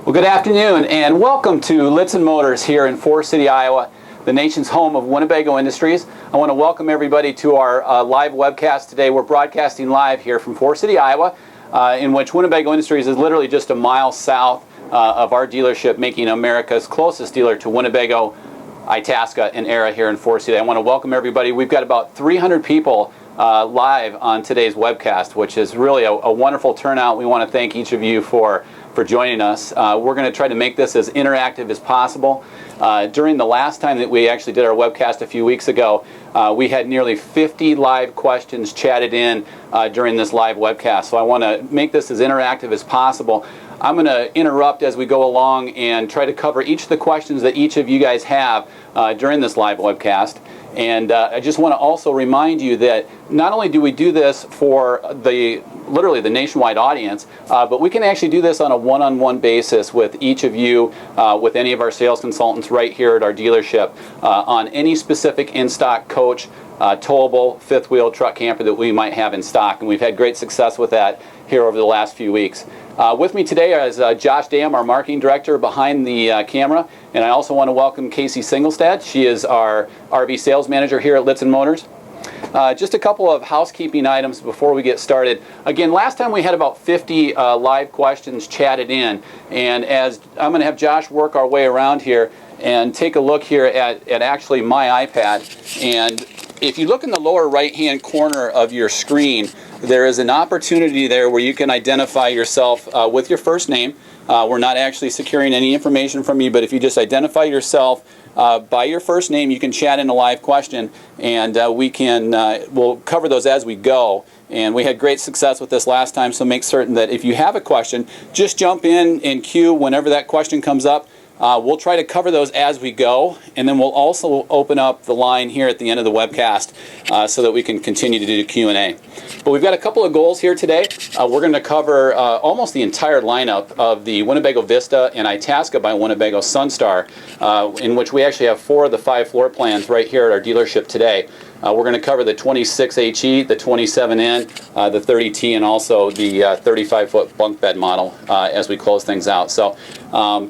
Well, good afternoon and welcome to Lichtsinn Motors here in Forest City, Iowa, the nation's home of Winnebago Industries. I want to welcome everybody to our live webcast today. We're broadcasting live here from Forest City, Iowa, in which Winnebago Industries is literally just a mile south of our dealership, making America's closest dealer to Winnebago, Itasca and Era here in Forest City. I want to welcome everybody. We've got about 300 people live on today's webcast, which is really a wonderful turnout. We want to thank each of you for joining us. We're going to try to make this as interactive as possible. During the last time that we actually did our webcast a few weeks ago, we had nearly 50 live questions chatted in during this live webcast. So I want to make this as interactive as possible. I'm going to interrupt as we go along and try to cover each of the questions that each of you guys have during this live webcast. And I just want to also remind you that not only do we do this for literally the nationwide audience, but we can actually do this on a one-on-one basis with each of you, with any of our sales consultants right here at our dealership, on any specific in-stock coach, towable, fifth wheel truck camper that we might have in stock. And we've had great success with that here over the last few weeks. With me today is Josh Dam, our marketing director behind the camera, and I also want to welcome Casey Singlestad. She is our RV sales manager here at Lichtsinn Motors. Just a couple of housekeeping items before we get started. Again, last time we had about 50 live questions chatted in, and as I'm going to have Josh work our way around here and take a look here at actually my iPad. And if you look in the lower right-hand corner of your screen, there is an opportunity there where you can identify yourself with your first name. We're not actually securing any information from you, but if you just identify yourself by your first name, you can chat in a live question, and we'll cover those as we go. And we had great success with this last time, so make certain that if you have a question, just jump in and queue whenever that question comes up. We'll try to cover those as we go, and then we'll also open up the line here at the end of the webcast so that we can continue to do Q&A. But we've got a couple of goals here today. We're going to cover almost the entire lineup of the Winnebago Vista and Itasca by Winnebago Sunstar, in which we actually have 4 of the 5 floor plans right here at our dealership today. We're going to cover the 26HE, the 27N, the 30T, and also the 35-foot bunk bed model as we close things out. So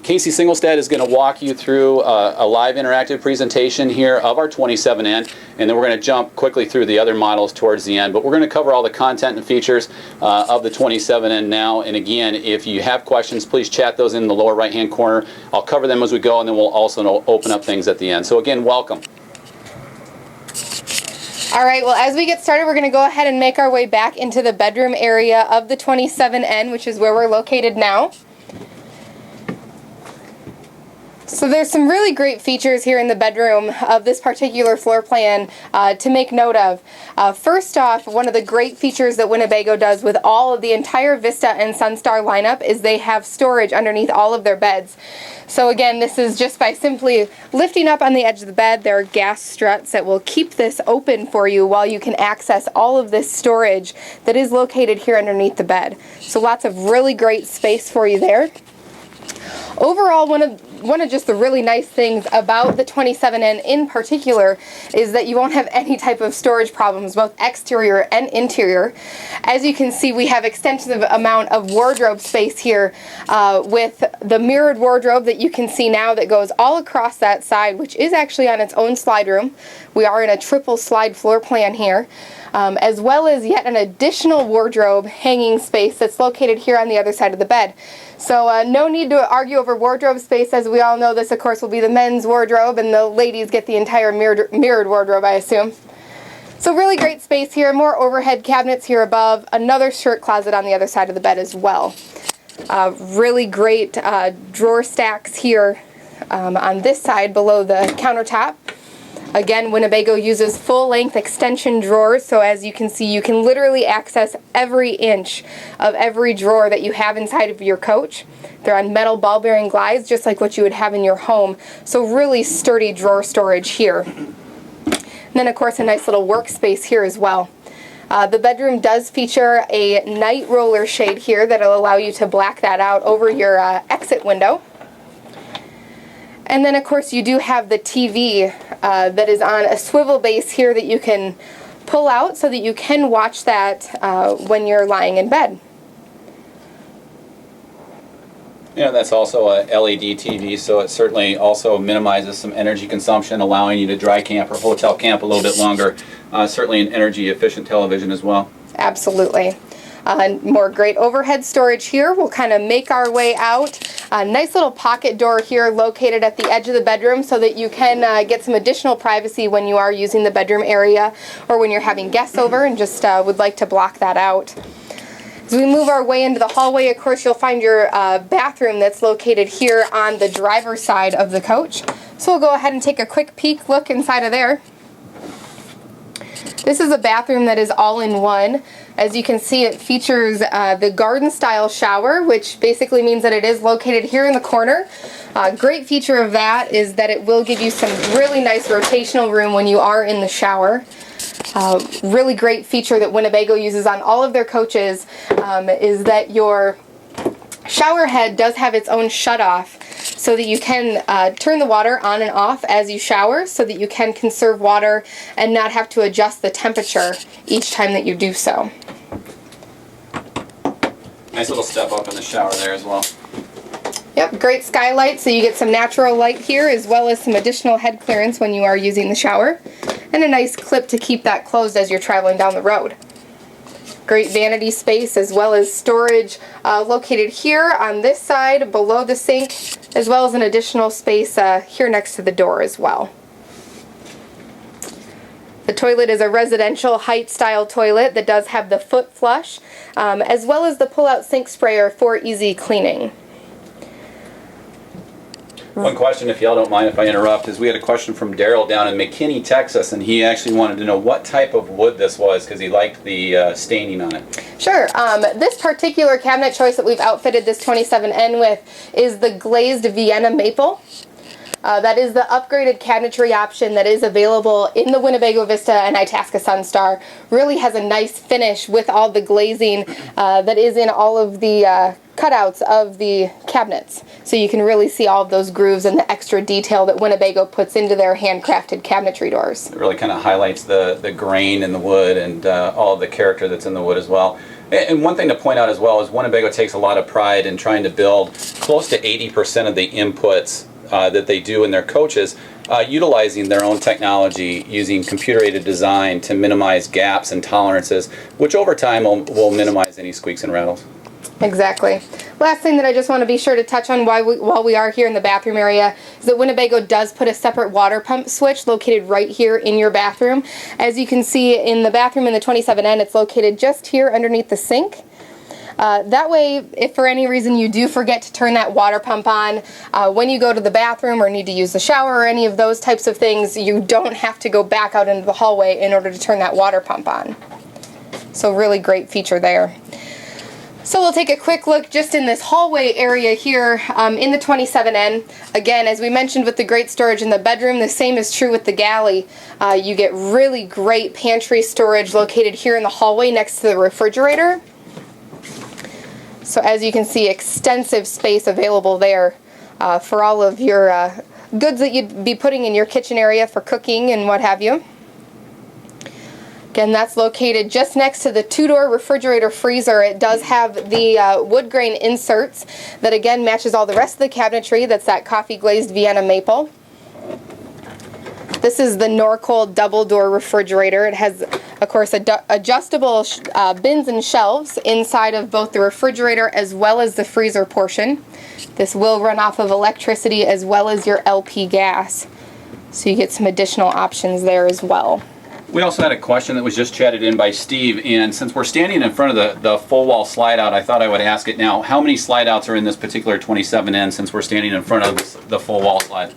Casey Singlestad is going to walk you through a live interactive presentation here of our 27N, and then we're going to jump quickly through the other models towards the end. But we're going to cover all the content and features of the 27N now. And again, if you have questions, please chat those in the lower right-hand corner. I'll cover them as we go, and then we'll also open up things at the end. So again, welcome. All right, well, as we get started, we're going to go ahead and make our way back into the bedroom area of the 27N, which is where we're located now. So there's some really great features here in the bedroom of this particular floor plan to make note of. First off, one of the great features that Winnebago does with all of the entire Vista and Sunstar lineup is they have storage underneath all of their beds. So again, this is just by simply lifting up on the edge of the bed. There are gas struts that will keep this open for you while you can access all of this storage that is located here underneath the bed. So lots of really great space for you there. Overall, one of just the really nice things about the 27N in particular is that you won't have any type of storage problems, both exterior and interior. As you can see, we have extensive amount of wardrobe space here with the mirrored wardrobe that you can see now that goes all across that side, which is actually on its own slide room. We are in a triple slide floor plan here. As well as yet an additional wardrobe hanging space that's located here on the other side of the bed. So no need to argue over wardrobe space. As we all know, this of course will be the men's wardrobe, and the ladies get the entire mirrored wardrobe, I assume. So really great space here, more overhead cabinets here above, another shirt closet on the other side of the bed as well. Really great drawer stacks here on this side below the countertop. Again, Winnebago uses full-length extension drawers, so as you can see, you can literally access every inch of every drawer that you have inside of your coach. They're on metal ball-bearing glides, just like what you would have in your home, so really sturdy drawer storage here. And then, of course, a nice little workspace here as well. The bedroom does feature a night roller shade here that will allow you to black that out over your exit window. And then, of course, you do have the TV that is on a swivel base here that you can pull out so that you can watch that when you're lying in bed. Yeah, that's also a LED TV, so it certainly also minimizes some energy consumption, allowing you to dry camp or hotel camp a little bit longer. Certainly an energy efficient television as well. Absolutely. More great overhead storage here. We'll kind of make our way out. A nice little pocket door here located at the edge of the bedroom so that you can get some additional privacy when you are using the bedroom area or when you're having guests over and just would like to block that out. As we move our way into the hallway, of course, you'll find your bathroom that's located here on the driver's side of the coach. So we'll go ahead and take a quick peek look inside of there. This is a bathroom that is all-in-one. As you can see, it features the garden-style shower, which basically means that it is located here in the corner. Great feature of that is that it will give you some really nice rotational room when you are in the shower. Really great feature that Winnebago uses on all of their coaches is that your shower head does have its own shut-off so that you can turn the water on and off as you shower so that you can conserve water and not have to adjust the temperature each time that you do so. Nice little step up in the shower there as well. Yep, great skylight so you get some natural light here as well as some additional head clearance when you are using the shower. And a nice clip to keep that closed as you're traveling down the road. Great vanity space as well as storage located here on this side below the sink, as well as an additional space here next to the door as well. The toilet is a residential height style toilet that does have the foot flush, as well as the pull-out sink sprayer for easy cleaning. One question, if y'all don't mind if I interrupt, is we had a question from Daryl down in McKinney, Texas, and he actually wanted to know what type of wood this was because he liked the staining on it. Sure. This particular cabinet choice that we've outfitted this 27N with is the glazed Vienna maple. That is the upgraded cabinetry option that is available in the Winnebago Vista and Itasca Sunstar. Really has a nice finish with all the glazing that is in all of the cutouts of the cabinets. So you can really see all of those grooves and the extra detail that Winnebago puts into their handcrafted cabinetry doors. It really kind of highlights the grain in the wood and all of the character that's in the wood as well. And one thing to point out as well is Winnebago takes a lot of pride in trying to build close to 80% of the inputs that they do in their coaches, utilizing their own technology, using computer-aided design to minimize gaps and tolerances, which over time will minimize any squeaks and rattles. Exactly. Last thing that I just want to be sure to touch on while we are here in the bathroom area is that Winnebago does put a separate water pump switch located right here in your bathroom. As you can see in the bathroom in the 27N, it's located just here underneath the sink. That way, if for any reason you do forget to turn that water pump on when you go to the bathroom or need to use the shower or any of those types of things, you don't have to go back out into the hallway in order to turn that water pump on. So really great feature there. So we'll take a quick look just in this hallway area here in the 27N. Again, as we mentioned with the great storage in the bedroom, the same is true with the Galley. You get really great pantry storage located here in the hallway next to the refrigerator. So as you can see, extensive space available there for all of your goods that you'd be putting in your kitchen area for cooking and what have you. Again, that's located just next to the two-door refrigerator freezer. It does have the wood grain inserts that again matches all the rest of the cabinetry. That's that coffee glazed Vienna maple. This is the Norcold double door refrigerator. It has, of course, adjustable bins and shelves inside of both the refrigerator as well as the freezer portion. This will run off of electricity as well as your LP gas. So you get some additional options there as well. We also had a question that was just chatted in by Steve, and since we're standing in front of the full wall slide out, I thought I would ask it now. How many slide outs are in this particular 27N since we're standing in front of the full wall slide?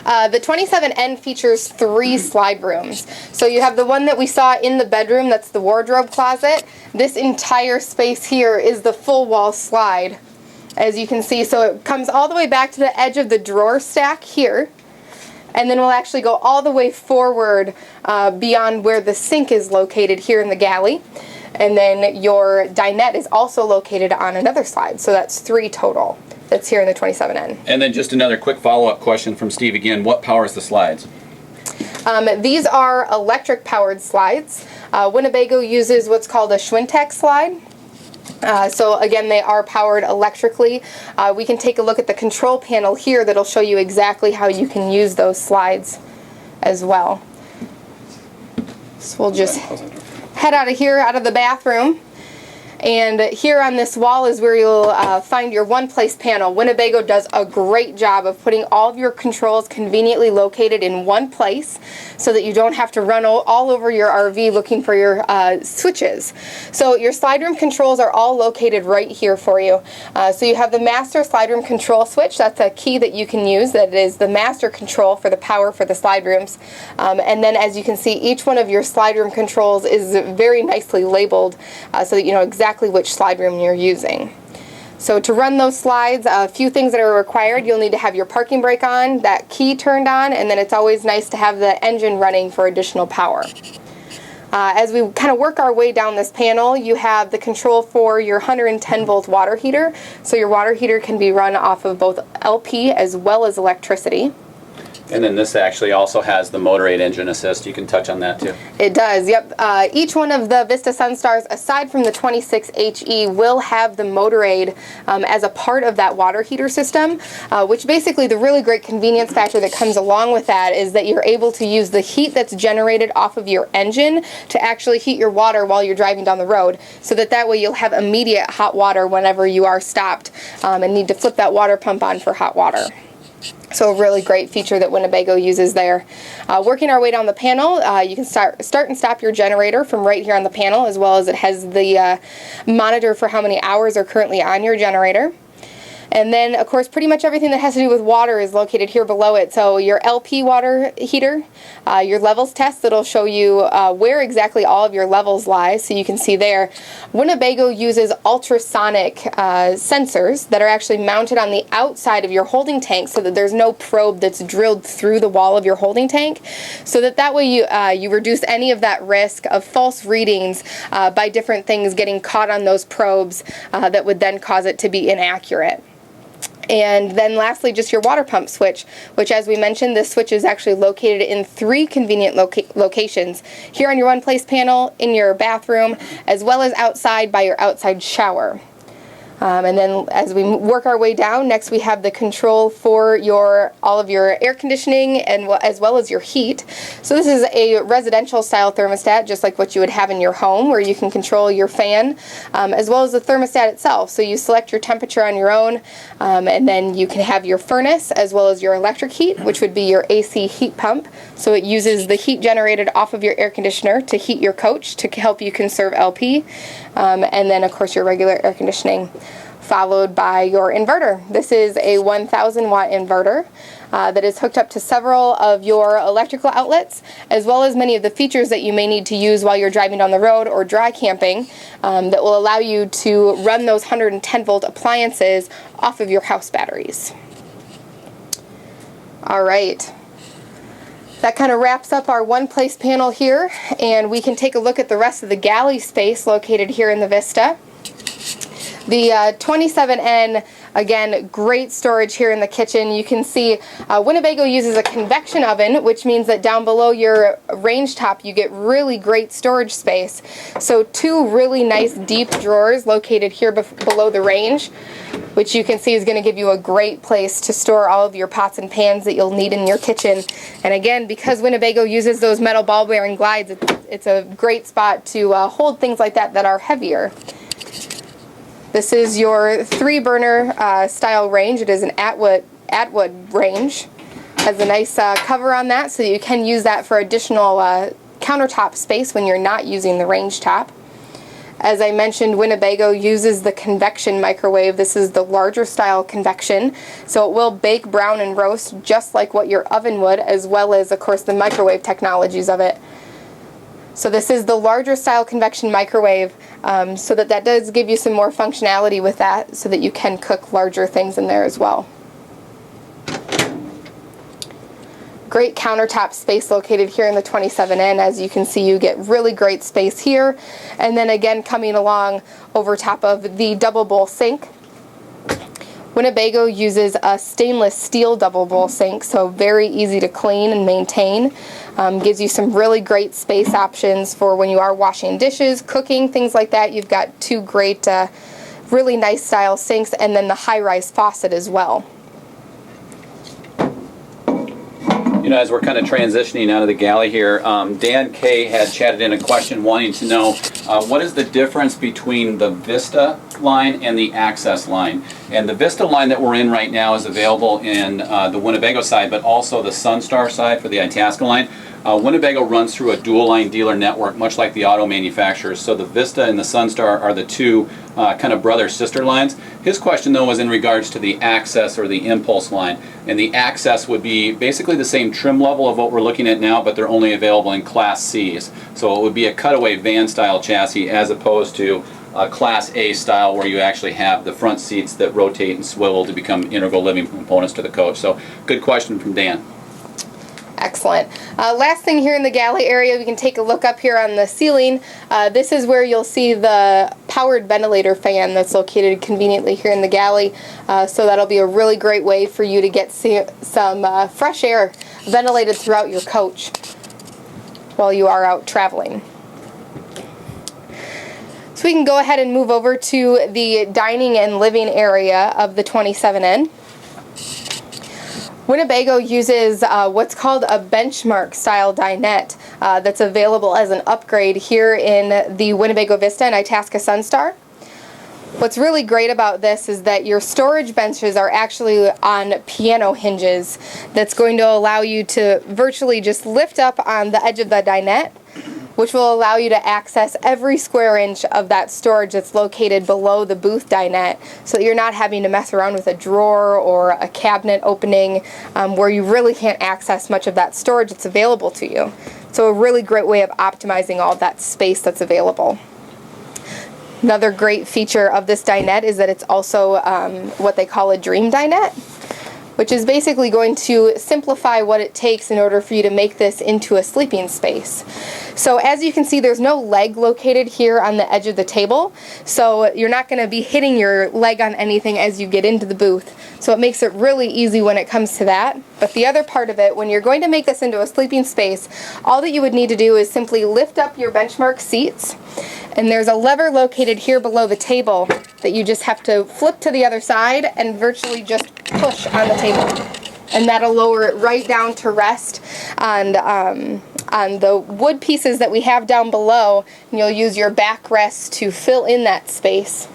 The 27N features 3 slide rooms. So you have the one that we saw in the bedroom, that's the wardrobe closet. This entire space here is the full wall slide, as you can see. So it comes all the way back to the edge of the drawer stack here. And then we'll actually go all the way forward beyond where the sink is located here in the Galley. And then your dinette is also located on another slide. So that's 3 total. That's here in the 27N. And then just another quick follow-up question from Steve again. What powers the slides? These are electric powered slides. Winnebago uses what's called a Schwintek slide. So again, they are powered electrically. We can take a look at the control panel here that'll show you exactly how you can use those slides as well. So we'll just head out of here, out of the bathroom. And here on this wall is where you'll find your one-place panel. Winnebago does a great job of putting all of your controls conveniently located in one place so that you don't have to run all over your RV looking for your switches. So your slide room controls are all located right here for you. So you have the master slide room control switch. That's a key that you can use. That is the master control for the power for the slide rooms. And then as you can see, each one of your slide room controls is very nicely labeled so that you know exactly which slide room you're using. So to run those slides, a few things that are required. You'll need to have your parking brake on, that key turned on, and then it's always nice to have the engine running for additional power. As we kind of work our way down this panel, you have the control for your 110 volt water heater. So your water heater can be run off of both LP as well as electricity. And then this actually also has the motor 8 engine assist. You can touch on that too. It does, yep. Each one of the Vista Sunstars, aside from the 26HE, will have the motor aid as a part of that water heater system, which basically the really great convenience factor that comes along with that is that you're able to use the heat that's generated off of your engine to actually heat your water while you're driving down the road, so that way you'll have immediate hot water whenever you are stopped and need to flip that water pump on for hot water. So a really great feature that Winnebago uses there. Working our way down the panel, you can start and stop your generator from right here on the panel, as well as it has the monitor for how many hours are currently on your generator. And then, of course, pretty much everything that has to do with water is located here below it. So your LP water heater, your levels test that'll show you where exactly all of your levels lie, so you can see there. Winnebago uses ultrasonic sensors that are actually mounted on the outside of your holding tank so that there's no probe that's drilled through the wall of your holding tank, so that way you reduce any of that risk of false readings by different things getting caught on those probes that would then cause it to be inaccurate. And then lastly, just your water pump switch, which, as we mentioned, this switch is actually located in 3 convenient locations. Here on your one-place panel, in your bathroom, as well as outside by your outside shower. And then as we work our way down, next we have the control for all of your air conditioning and as well as your heat. So this is a residential style thermostat, just like what you would have in your home, where you can control your fan as well as the thermostat itself. So you select your temperature on your own, and then you can have your furnace as well as your electric heat, which would be your AC heat pump. So it uses the heat generated off of your air conditioner to heat your coach to help you conserve LP. And then, of course, your regular air conditioning, followed by your inverter. This is a 1,000 watt inverter that is hooked up to several of your electrical outlets, as well as many of the features that you may need to use while you're driving down the road or dry camping that will allow you to run those 110 volt appliances off of your house batteries. All right. That kind of wraps up our one-place panel here, and we can take a look at the rest of the galley space located here in the Vista. The 27N, again, great storage here in the kitchen. You can see Winnebago uses a convection oven, which means that down below your range top you get really great storage space. So 2 really nice deep drawers located here below the range, which you can see is going to give you a great place to store all of your pots and pans that you'll need in your kitchen. And again, because Winnebago uses those metal ball bearing glides, it's a great spot to hold things like that are heavier. This is your 3-burner style range. It is an Atwood range. Has a nice cover on that, so you can use that for additional countertop space when you're not using the range top. As I mentioned, Winnebago uses the Convection Microwave. This is the larger style convection, so it will bake, brown, and roast just like what your oven would, as well as, of course, the microwave technologies of it. So this is the larger style convection microwave, so that does give you some more functionality with that, so that you can cook larger things in there as well. Great countertop space located here in the 27N. As you can see, you get really great space here. And then again, coming along over top of the double bowl sink, Winnebago uses a stainless steel double bowl sink, so very easy to clean and maintain. Gives you some really great space options for when you are washing dishes, cooking, things like that. You've got two great, really nice style sinks, and then the high-rise faucet as well. You know, as we're kind of transitioning out of the galley here, Dan K had chatted in a question wanting to know what is the difference between the Vista line and the Access line. And the Vista line that we're in right now is available in the Winnebago side, but also the Sunstar side for the Itasca line. Winnebago runs through a dual line dealer network, much like the auto manufacturers. So the Vista and the Sunstar are the two kind of brother-sister lines. His question, though, was in regards to the Access or the Impulse line. And the Access would be basically the same trim level of what we're looking at now, but they're only available in Class Cs. So it would be a cutaway van-style chassis as opposed to a Class A style where you actually have the front seats that rotate and swivel to become integral living components to the coach. So good question from Dan. Excellent. Last thing here in the galley area, we can take a look up here on the ceiling. This is where you'll see the powered ventilator fan that's located conveniently here in the galley. So that'll be a really great way for you to get some fresh air ventilated throughout your coach while you are out traveling. So we can go ahead and move over to the dining and living area of the 27N. Winnebago uses what's called a benchmark style dinette that's available as an upgrade here in the Winnebago Vista and Itasca Sunstar. What's really great about this is that your storage benches are actually on piano hinges that's going to allow you to virtually just lift up on the edge of the dinette, which will allow you to access every square inch of that storage that's located below the booth dinette, so that you're not having to mess around with a drawer or a cabinet opening where you really can't access much of that storage that's available to you. So a really great way of optimizing all that space that's available. Another great feature of this dinette is that it's also what they call a dream dinette, which is basically going to simplify what it takes in order for you to make this into a sleeping space. So as you can see, there's no leg located here on the edge of the table, so you're not going to be hitting your leg on anything as you get into the booth. So it makes it really easy when it comes to that. But the other part of it, when you're going to make this into a sleeping space, all that you would need to do is simply lift up your benchmark seats, and there's a lever located here below the table that you just have to flip to the other side and virtually just push on the table. And that'll lower it right down to rest on the wood pieces that we have down below, and you'll use your backrest to fill in that space.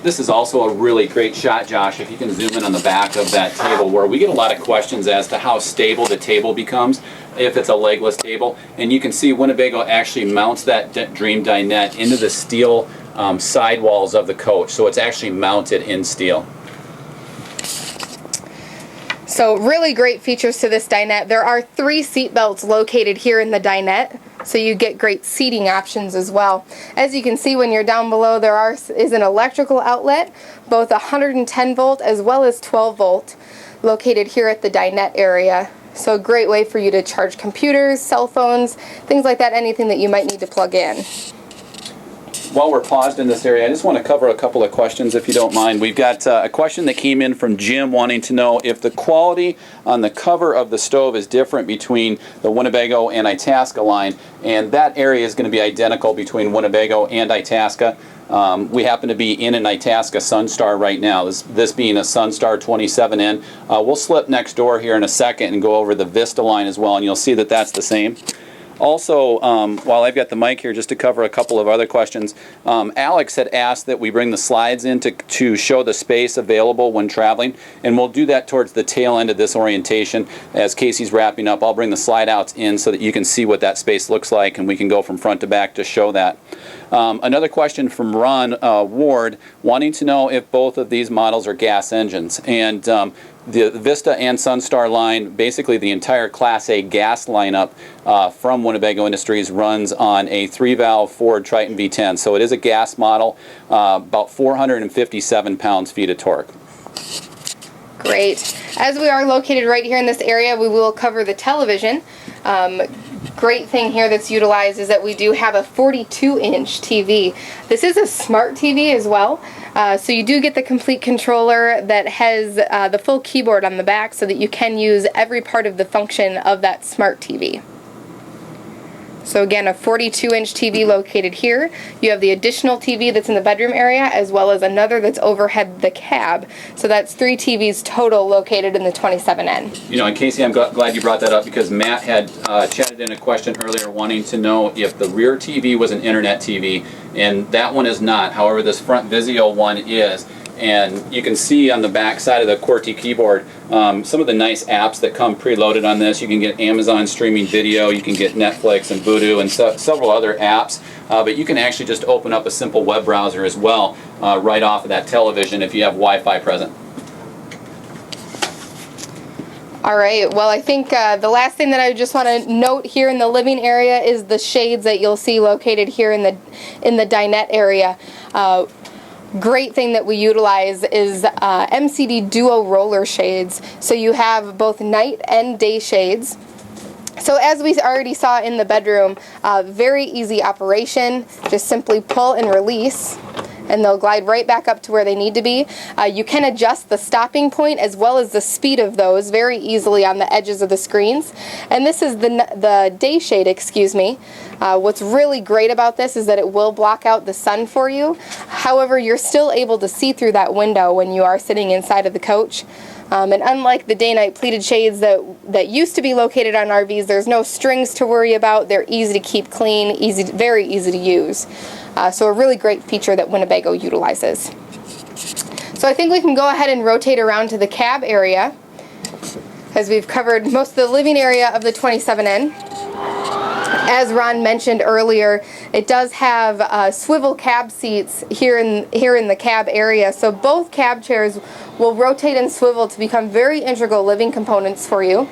This is also a really great shot, Josh, if you can zoom in on the back of that table, where we get a lot of questions as to how stable the table becomes if it's a legless table. And you can see Winnebago actually mounts that Dream dinette into the steel sidewalls of the coach, so it's actually mounted in steel. So really great features to this dinette. There are 3 seat belts located here in the dinette, so you get great seating options as well. As you can see when you're down below, there is an electrical outlet, both 110 volt as well as 12 volt, located here at the dinette area. So a great way for you to charge computers, cell phones, things like that, anything that you might need to plug in. While we're paused in this area, I just want to cover a couple of questions, if you don't mind. We've got a question that came in from Jim wanting to know if the quality on the cover of the stove is different between the Winnebago and Itasca line, and that area is going to be identical between Winnebago and Itasca. We happen to be in an Itasca Sunstar right now, this being a Sunstar 27N. We'll slip next door here in a second and go over the Vista line as well, and you'll see that that's the same. Also, while I've got the mic here, just to cover a couple of other questions, Alex had asked that we bring the slides in to show the space available when traveling, and we'll do that towards the tail end of this orientation. As Casey's wrapping up, I'll bring the slide outs in so that you can see what that space looks like, and we can go from front to back to show that. Another question from Ron Ward wanting to know if both of these models are gas engines. And the Vista and Sunstar line, basically the entire Class A gas lineup from Winnebago Industries runs on a 3-valve Ford Triton V10. So it is a gas model, about 457 pounds-feet of torque. Great. As we are located right here in this area, we will cover the television. Great thing here that's utilized is that we do have a 42-inch TV. This is a smart TV as well, so you do get the complete controller that has the full keyboard on the back so that you can use every part of the function of that smart TV. So again, a 42-inch TV located here. You have the additional TV that's in the bedroom area, as well as another that's overhead the cab. So that's 3 TVs total located in the 27N. You know, and Casey, I'm glad you brought that up, because Matt had chatted in a question earlier wanting to know if the rear TV was an internet TV, and that one is not. However, this front Vizio one is. And you can see on the back side of the QWERTY keyboard some of the nice apps that come preloaded on this. You can get Amazon streaming video, you can get Netflix and Vudu and several other apps, but you can actually just open up a simple web browser as well right off of that television if you have Wi-Fi present. All right, well, I think the last thing that I just want to note here in the living area is the shades that you'll see located here in the dinette area. Great thing that we utilize is Mcd Duo Roller Shades. So you have both night and day shades. So as we already saw in the bedroom, very easy operation. Just simply pull and release, and they'll glide right back up to where they need to be. You can adjust the stopping point as well as the speed of those very easily on the edges of the screens. And this is the day shade, excuse me. What's really great about this is that it will block out the sun for you. However, you're still able to see through that window when you are sitting inside of the coach. And unlike the day-night pleated shades that used to be located on RVs, there's no strings to worry about. They're easy to keep clean, very easy to use. So a really great feature that Winnebago utilizes. So I think we can go ahead and rotate around to the cab area, as we've covered most of the living area of the 27N. As Ron mentioned earlier, it does have swivel cab seats here in the cab area, so both cab chairs will rotate and swivel to become very integral living components for you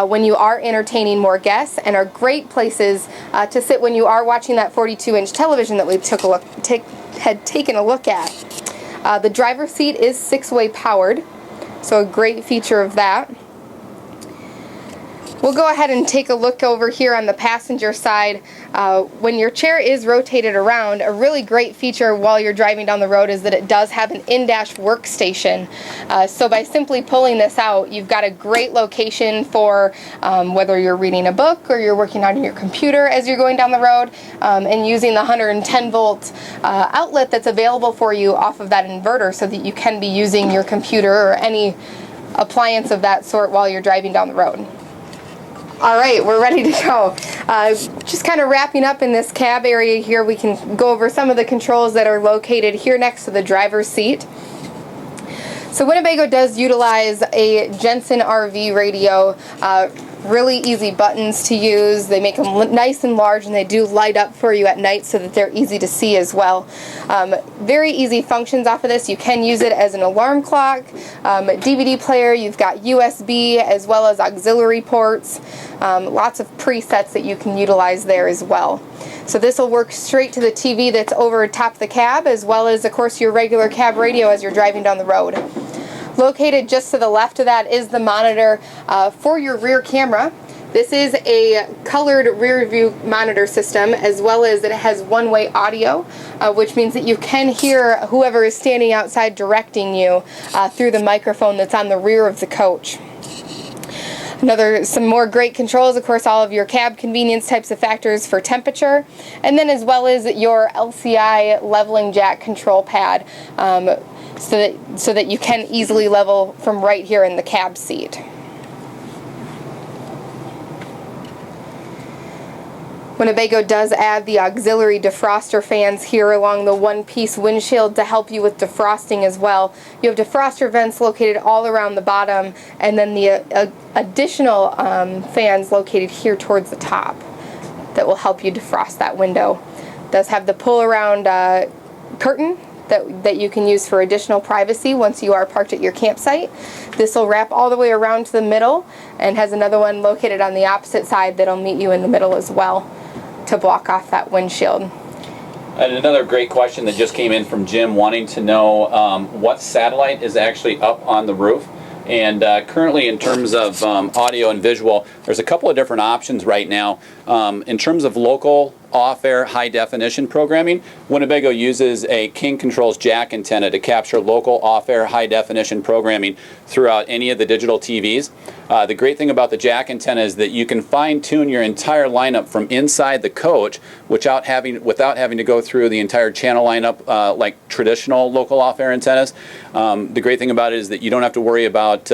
when you are entertaining more guests, and are great places to sit when you are watching that 42-inch television that we had taken a look at. The driver's seat is 6-way powered, so a great feature of that. We'll go ahead and take a look over here on the passenger side. When your chair is rotated around, a really great feature while you're driving down the road is that it does have an in-dash workstation. So by simply pulling this out, you've got a great location for whether you're reading a book or you're working on your computer as you're going down the road, and using the 110-volt outlet that's available for you off of that inverter, so that you can be using your computer or any appliance of that sort while you're driving down the road. All right, we're ready to go. Just kind of wrapping up in this cab area here, we can go over some of the controls that are located here next to the driver's seat. So Winnebago does utilize a Jensen Rv Radio. Really easy buttons to use. They make them nice and large, and they do light up for you at night so that they're easy to see as well. Very easy functions off of this. You can use it as an alarm clock, DVD player. You've got USB as well as auxiliary ports. Lots of presets that you can utilize there as well. So this will work straight to the TV that's over top the cab, as well as, of course, your regular cab radio as you're driving down the road. Located just to the left of that is the monitor for your rear camera. This is a colored rear view monitor system, as well as it has one-way audio, which means that you can hear whoever is standing outside directing you through the microphone that's on the rear of the coach. Some more great controls, of course, all of your cab convenience types of factors for temperature, and then as well as your LCI leveling jack control pad, so that you can easily level from right here in the cab seat. Winnebago does add the auxiliary defroster fans here along the one-piece windshield to help you with defrosting as well. You have defroster vents located all around the bottom, and then the additional fans located here towards the top that will help you defrost that window. It does have the pull-around curtain that you can use for additional privacy once you are parked at your campsite. This will wrap all the way around to the middle, and has another one located on the opposite side that'll meet you in the middle as well to block off that windshield. And another great question that just came in from Jim, wanting to know what satellite is actually up on the roof. And currently, in terms of audio and visual, there's a couple of different options right now. In terms of local off-air high-definition programming. Winnebago uses a King Controls jack antenna to capture local off-air high-definition programming throughout any of the digital TVs. The great thing about the jack antenna is that you can fine-tune your entire lineup from inside the coach without having to go through the entire channel lineup like traditional local off-air antennas. The great thing about it is that you don't have to worry about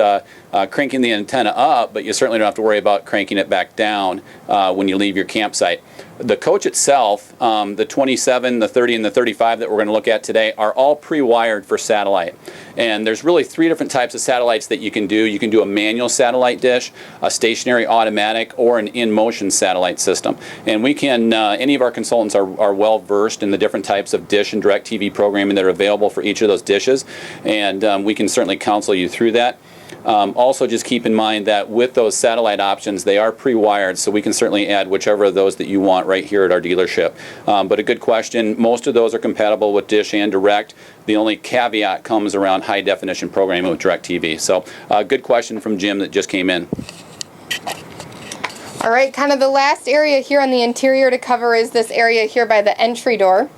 cranking the antenna up, but you certainly don't have to worry about cranking it back down when you leave your campsite. The coach itself, the 27, the 30, and the 35 that we're going to look at today are all pre-wired for satellite. And there's really 3 different types of satellites that you can do. You can do a manual satellite dish, a stationary automatic, or an in-motion satellite system. And we can, any of our consultants are well versed in the different types of dish and direct TV programming that are available for each of those dishes. And we can certainly counsel you through that. Also, just keep in mind that with those satellite options, they are pre-wired, so we can certainly add whichever of those that you want right here at our dealership. But a good question. Most of those are compatible with dish and direct. The only caveat comes around high-definition programming with DirecTV. So, good question from Jim that just came in. All right, kind of the last area here on the interior to cover is this area here by the entry door.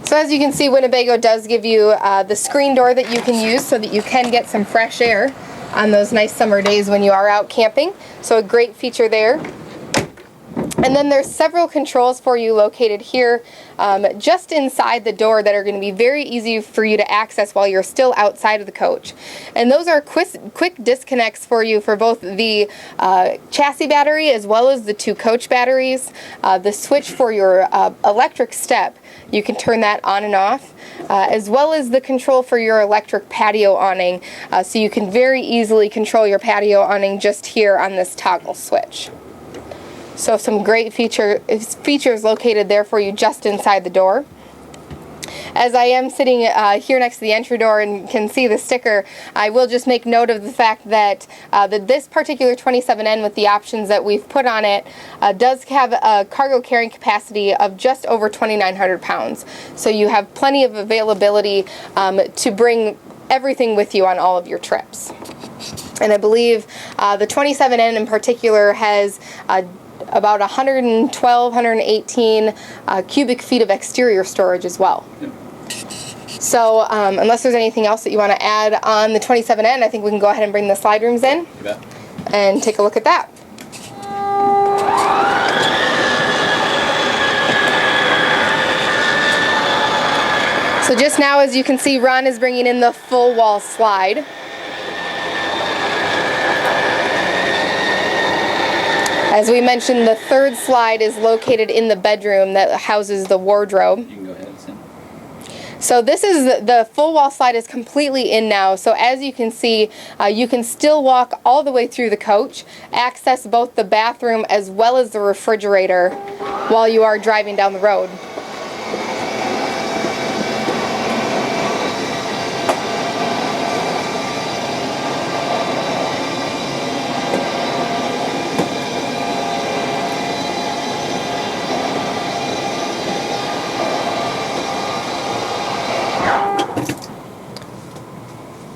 So as you can see, Winnebago does give you the screen door that you can use so that you can get some fresh air on those nice summer days when you are out camping. So a great feature there. And then there's several controls for you located here just inside the door that are going to be very easy for you to access while you're still outside of the coach. And those are quick disconnects for you for both the chassis battery as well as the 2 coach batteries. The switch for your electric step, you can turn that on and off, as well as the control for your electric patio awning. So you can very easily control your patio awning just here on this toggle switch. So some great features located there for you just inside the door. As I am sitting here next to the entry door and can see the sticker, I will just make note of the fact that this particular 27N with the options that we've put on it does have a cargo carrying capacity of just over 2,900 pounds. So you have plenty of availability to bring everything with you on all of your trips. And I believe the 27N in particular has about 112, 118 cubic feet of exterior storage as well. Yep. So unless there's anything else that you want to add on the 27N, I think we can go ahead and bring the slide rooms in and take a look at that. So just now, as you can see, Ron is bringing in the full wall slide. As we mentioned, the 3rd slide is located in the bedroom that houses the wardrobe. You can go ahead, Sam. So this is the full wall slide is completely in now. So as you can see, you can still walk all the way through the coach, access both the bathroom as well as the refrigerator while you are driving down the road.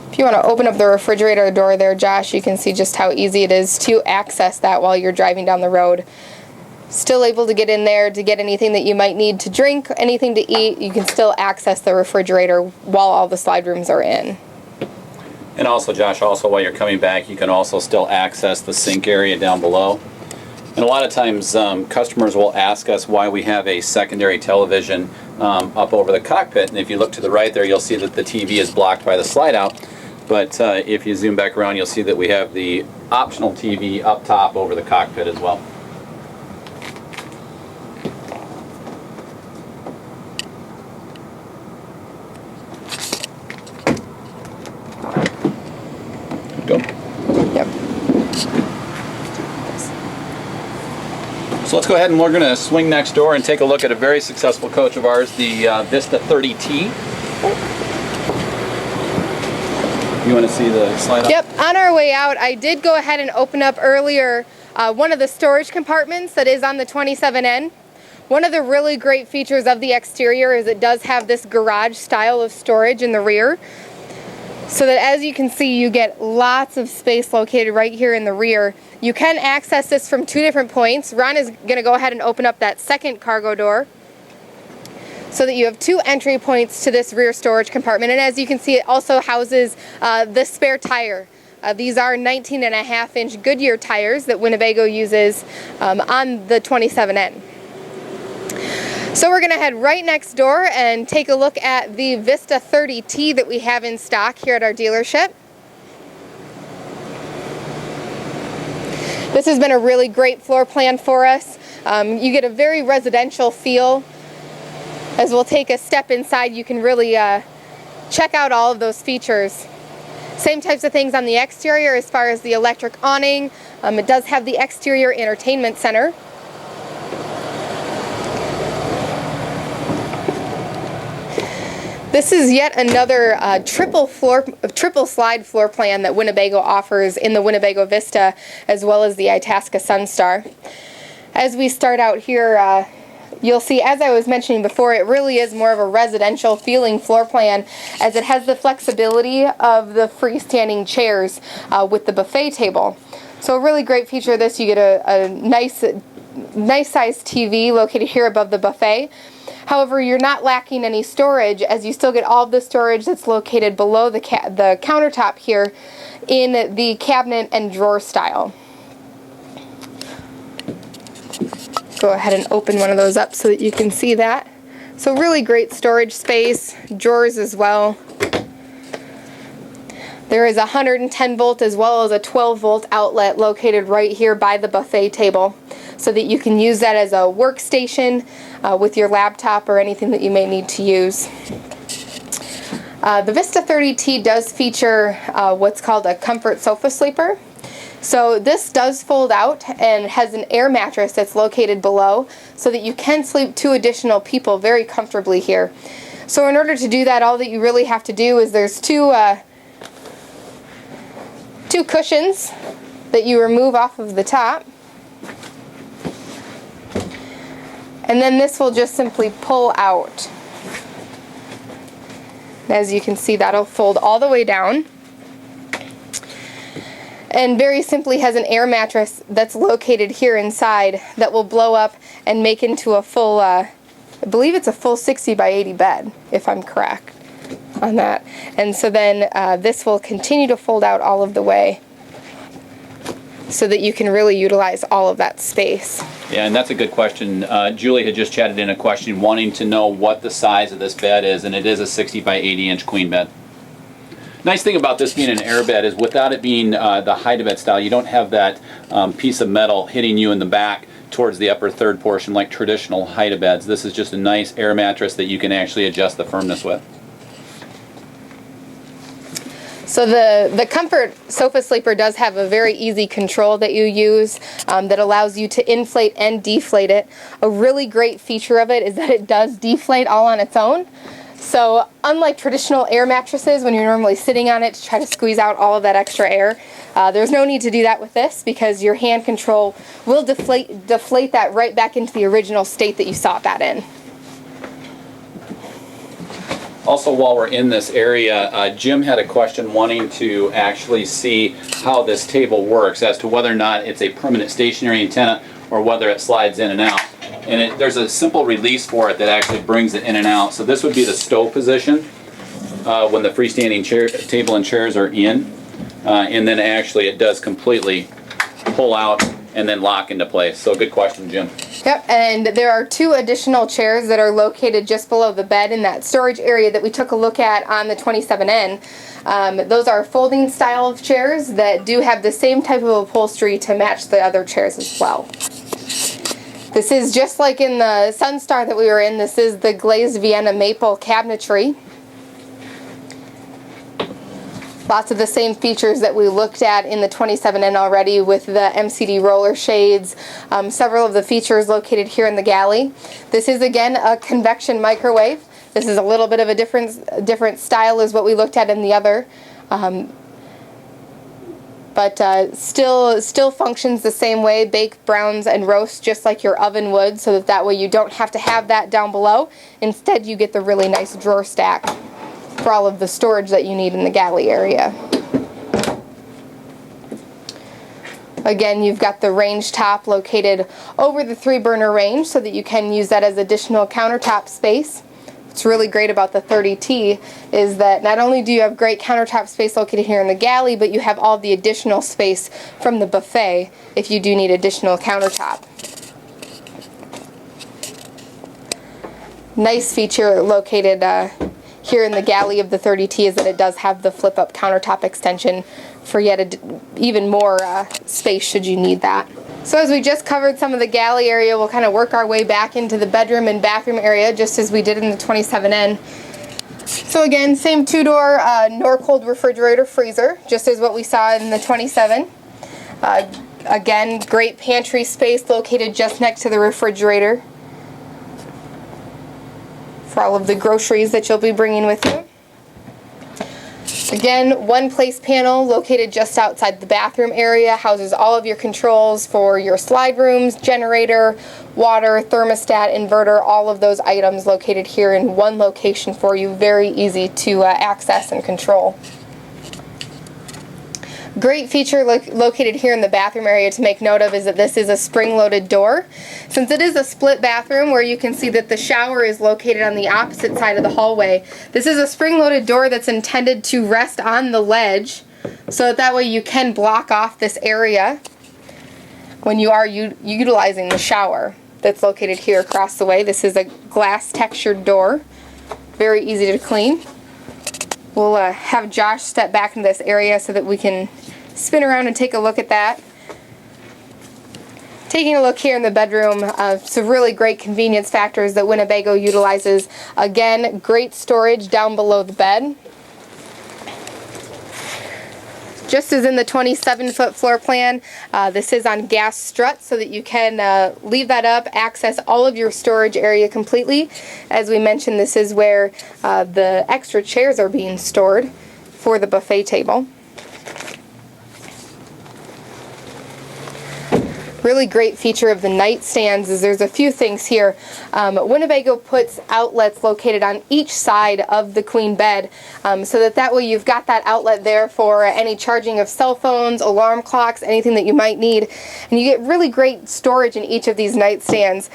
If you want to open up the refrigerator door there, Josh, you can see just how easy it is to access that while you're driving down the road. Still able to get in there to get anything that you might need to drink, anything to eat. You can still access the refrigerator while all the slide rooms are in. And also, Josh, while you're coming back, you can also still access the sink area down below. And a lot of times customers will ask us why we have a secondary television up over the cockpit. And if you look to the right there, you'll see that the TV is blocked by the slide out. But if you zoom back around, you'll see that we have the optional TV up top over the cockpit as well. Go. Yep. So let's go ahead and we're going to swing next door and take a look at a very successful coach of ours, the Vista 30T. You want to see the slide up? Yep, on our way out, I did go ahead and open up earlier one of the storage compartments that is on the 27N. One of the really great features of the exterior is it does have this garage style of storage in the rear. so that as you can see, you get lots of space located right here in the rear. You can access this from two different points. Ron is going to go ahead and open up that second cargo door so that you have two entry points to this rear storage compartment. And as you can see, it also houses the spare tire. These are 19.5-inch Goodyear tires that Winnebago uses on the 27N. So we're going to head right next door and take a look at the Vista 30T that we have in stock here at our dealership. This has been a really great floor plan for us. You get a very residential feel. As we'll take a step inside, you can really check out all of those features. Same types of things on the exterior as far as the electric awning. It does have the exterior entertainment center. This is yet another triple slide floor plan that Winnebago offers in the Winnebago Vista, as well as the Itasca Sunstar. As we start out here, you'll see, as I was mentioning before, it really is more of a residential feeling floor plan, as it has the flexibility of the freestanding chairs with the buffet table. So a really great feature of this, you get a nice sized TV located here above the buffet. However, you're not lacking any storage, as you still get all of the storage that's located below the countertop here in the cabinet and drawer style. Go ahead and open one of those up so that you can see that. So really great storage space, drawers as well. There is a 110 volt as well as a 12 volt outlet located right here by the buffet table, so that you can use that as a workstation with your laptop or anything that you may need to use. The Vista 30T does feature what's called a comfort sofa sleeper. So this does fold out and has an air mattress that's located below, so that you can sleep two additional people very comfortably here. So in order to do that, all that you really have to do is there's two cushions that you remove off of the top. And then this will just simply pull out. As you can see, that'll fold all the way down. And very simply has an air mattress that's located here inside that will blow up and make into a full, I believe it's a full 60 by 80 bed, if I'm correct on that. And so then this will continue to fold out all of the way, so that you can really utilize all of that space. Yeah, and that's a good question. Julie had just chatted in a question wanting to know what the size of this bed is, and it is a 60 by 80 inch queen bed. Nice thing about this being an air bed is without it being the hide-a-bed style, you don't have that piece of metal hitting you in the back towards the upper third portion like traditional hide-a-beds. This is just a nice air mattress that you can actually adjust the firmness with. So the Comfort Sofa Sleeper does have a very easy control that you use that allows you to inflate and deflate it. A really great feature of it is that it does deflate all on its own. So unlike traditional air mattresses, when you're normally sitting on it to try to squeeze out all of that extra air, there's no need to do that with this, because your hand control will deflate that right back into the original state that you saw that in. Also, while we're in this area, Jim had a question wanting to actually see how this table works, as to whether or not it's a permanent stationary antenna or whether it slides in and out. And there's a simple release for it that actually brings it in and out. So this would be the stow position when the freestanding table and chairs are in. And then actually it does completely pull out and then lock into place. So good question, Jim. Yep, and there are two additional chairs that are located just below the bed in that storage area that we took a look at on the 27N. Those are folding style of chairs that do have the same type of upholstery to match the other chairs as well. This is just like in the Sunstar that we were in. This is the glazed Vienna maple cabinetry. Lots of the same features that we looked at in the 27N already, with the Mcd Roller Shades. Several of the features located here in the Galley. This is again a convection microwave. This is a little bit of a different style as what we looked at in the other. But still functions the same way. Bake, browns, and roast just like your oven would, so that way you don't have to have that down below. Instead, you get the really nice drawer stack. for all of the storage that you need in the galley area. Again, you've got the range top located over the 3-burner range so that you can use that as additional countertop space. What's really great about the 30T is that not only do you have great countertop space located here in the galley, but you have all the additional space from the buffet if you do need additional countertop. Nice feature located here in the galley of the 30T is that it does have the flip-up countertop extension for yet even more space should you need that. So as we just covered some of the galley area, we'll kind of work our way back into the bedroom and bathroom area just as we did in the 27N. So again, same 2-door Norcold refrigerator freezer, just as what we saw in the 27. Again, great pantry space located just next to the refrigerator for all of the groceries that you'll be bringing with you. Again, one place panel located just outside the bathroom area, houses all of your controls for your slide rooms, generator, water, thermostat, inverter, all of those items located here in one location for you. Very easy to access and control. Great feature located here in the bathroom area to make note of is that this is a spring-loaded door. Since it is a split bathroom where you can see that the shower is located on the opposite side of the hallway, this is a spring-loaded door that's intended to rest on the ledge so that way you can block off this area when you are utilizing the shower that's located here across the way. This is a glass textured door, very easy to clean. We'll have Josh step back into this area so that we can spin around and take a look at that. Taking a look here in the bedroom, some really great convenience factors that Winnebago utilizes. Again, great storage down below the bed. Just as in the 27-foot floor plan, this is on gas struts so that you can leave that up, access all of your storage area completely. As we mentioned, this is where the extra chairs are being stored for the buffet table. Really great feature of the nightstands is there's a few things here. Winnebago puts outlets located on each side of the queen bed so that way you've got that outlet there for any charging of cell phones, alarm clocks, anything that you might need. And you get really great storage in each of these nightstands.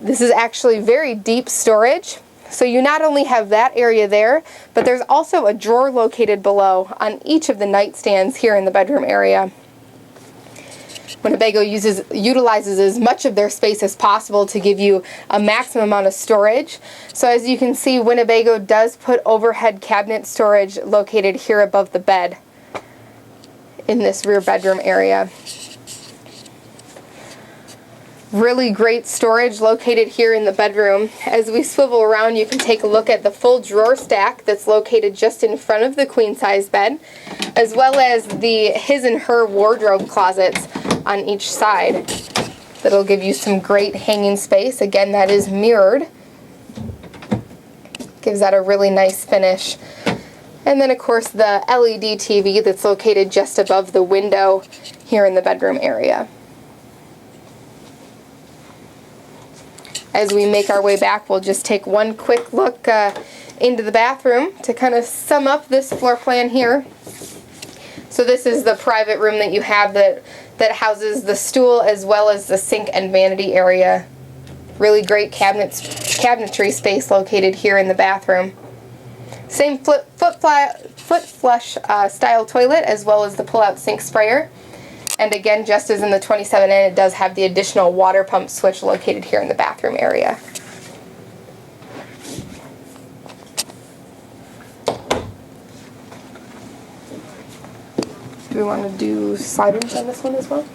This is actually very deep storage. So you not only have that area there, but there's also a drawer located below on each of the nightstands here in the bedroom area. Winnebago utilizes as much of their space as possible to give you a maximum amount of storage. So as you can see, Winnebago does put overhead cabinet storage located here above the bed in this rear bedroom area. Really great storage located here in the bedroom. As we swivel around, you can take a look at the full drawer stack that's located just in front of the queen size bed, as well as the his and her wardrobe closets on each side. That'll give you some great hanging space. Again, that is mirrored. Gives that a really nice finish. And then of course the LED TV that's located just above the window here in the bedroom area. As we make our way back, we'll just take one quick look into the bathroom to kind of sum up this floor plan here. So this is the private room that you have that houses the stool as well as the sink and vanity area. Really great cabinetry space located here in the bathroom. Same foot flush style toilet as well as the pull-out sink sprayer. And again, just as in the 27N, it does have the additional water pump switch located here in the bathroom area. Do we want to do slide rooms on this one as well?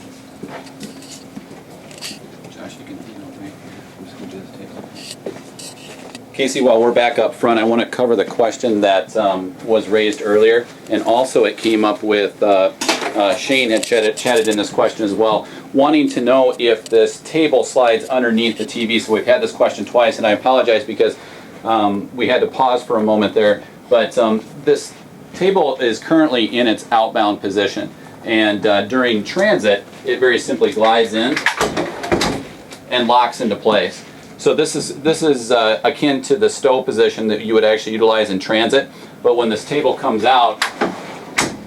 Josh, you can email me. I'm just going to do this table. Casey, while we're back up front, I want to cover the question that was raised earlier, and also it came up with Shane had chatted in this question as well, wanting to know if this table slides underneath the TV. So we've had this question twice, and I apologize because we had to pause for a moment there. But this table is currently in its outbound position, and during transit it very simply glides in and locks into place. So this is akin to the stow position that you would actually utilize in transit. but when this table comes out,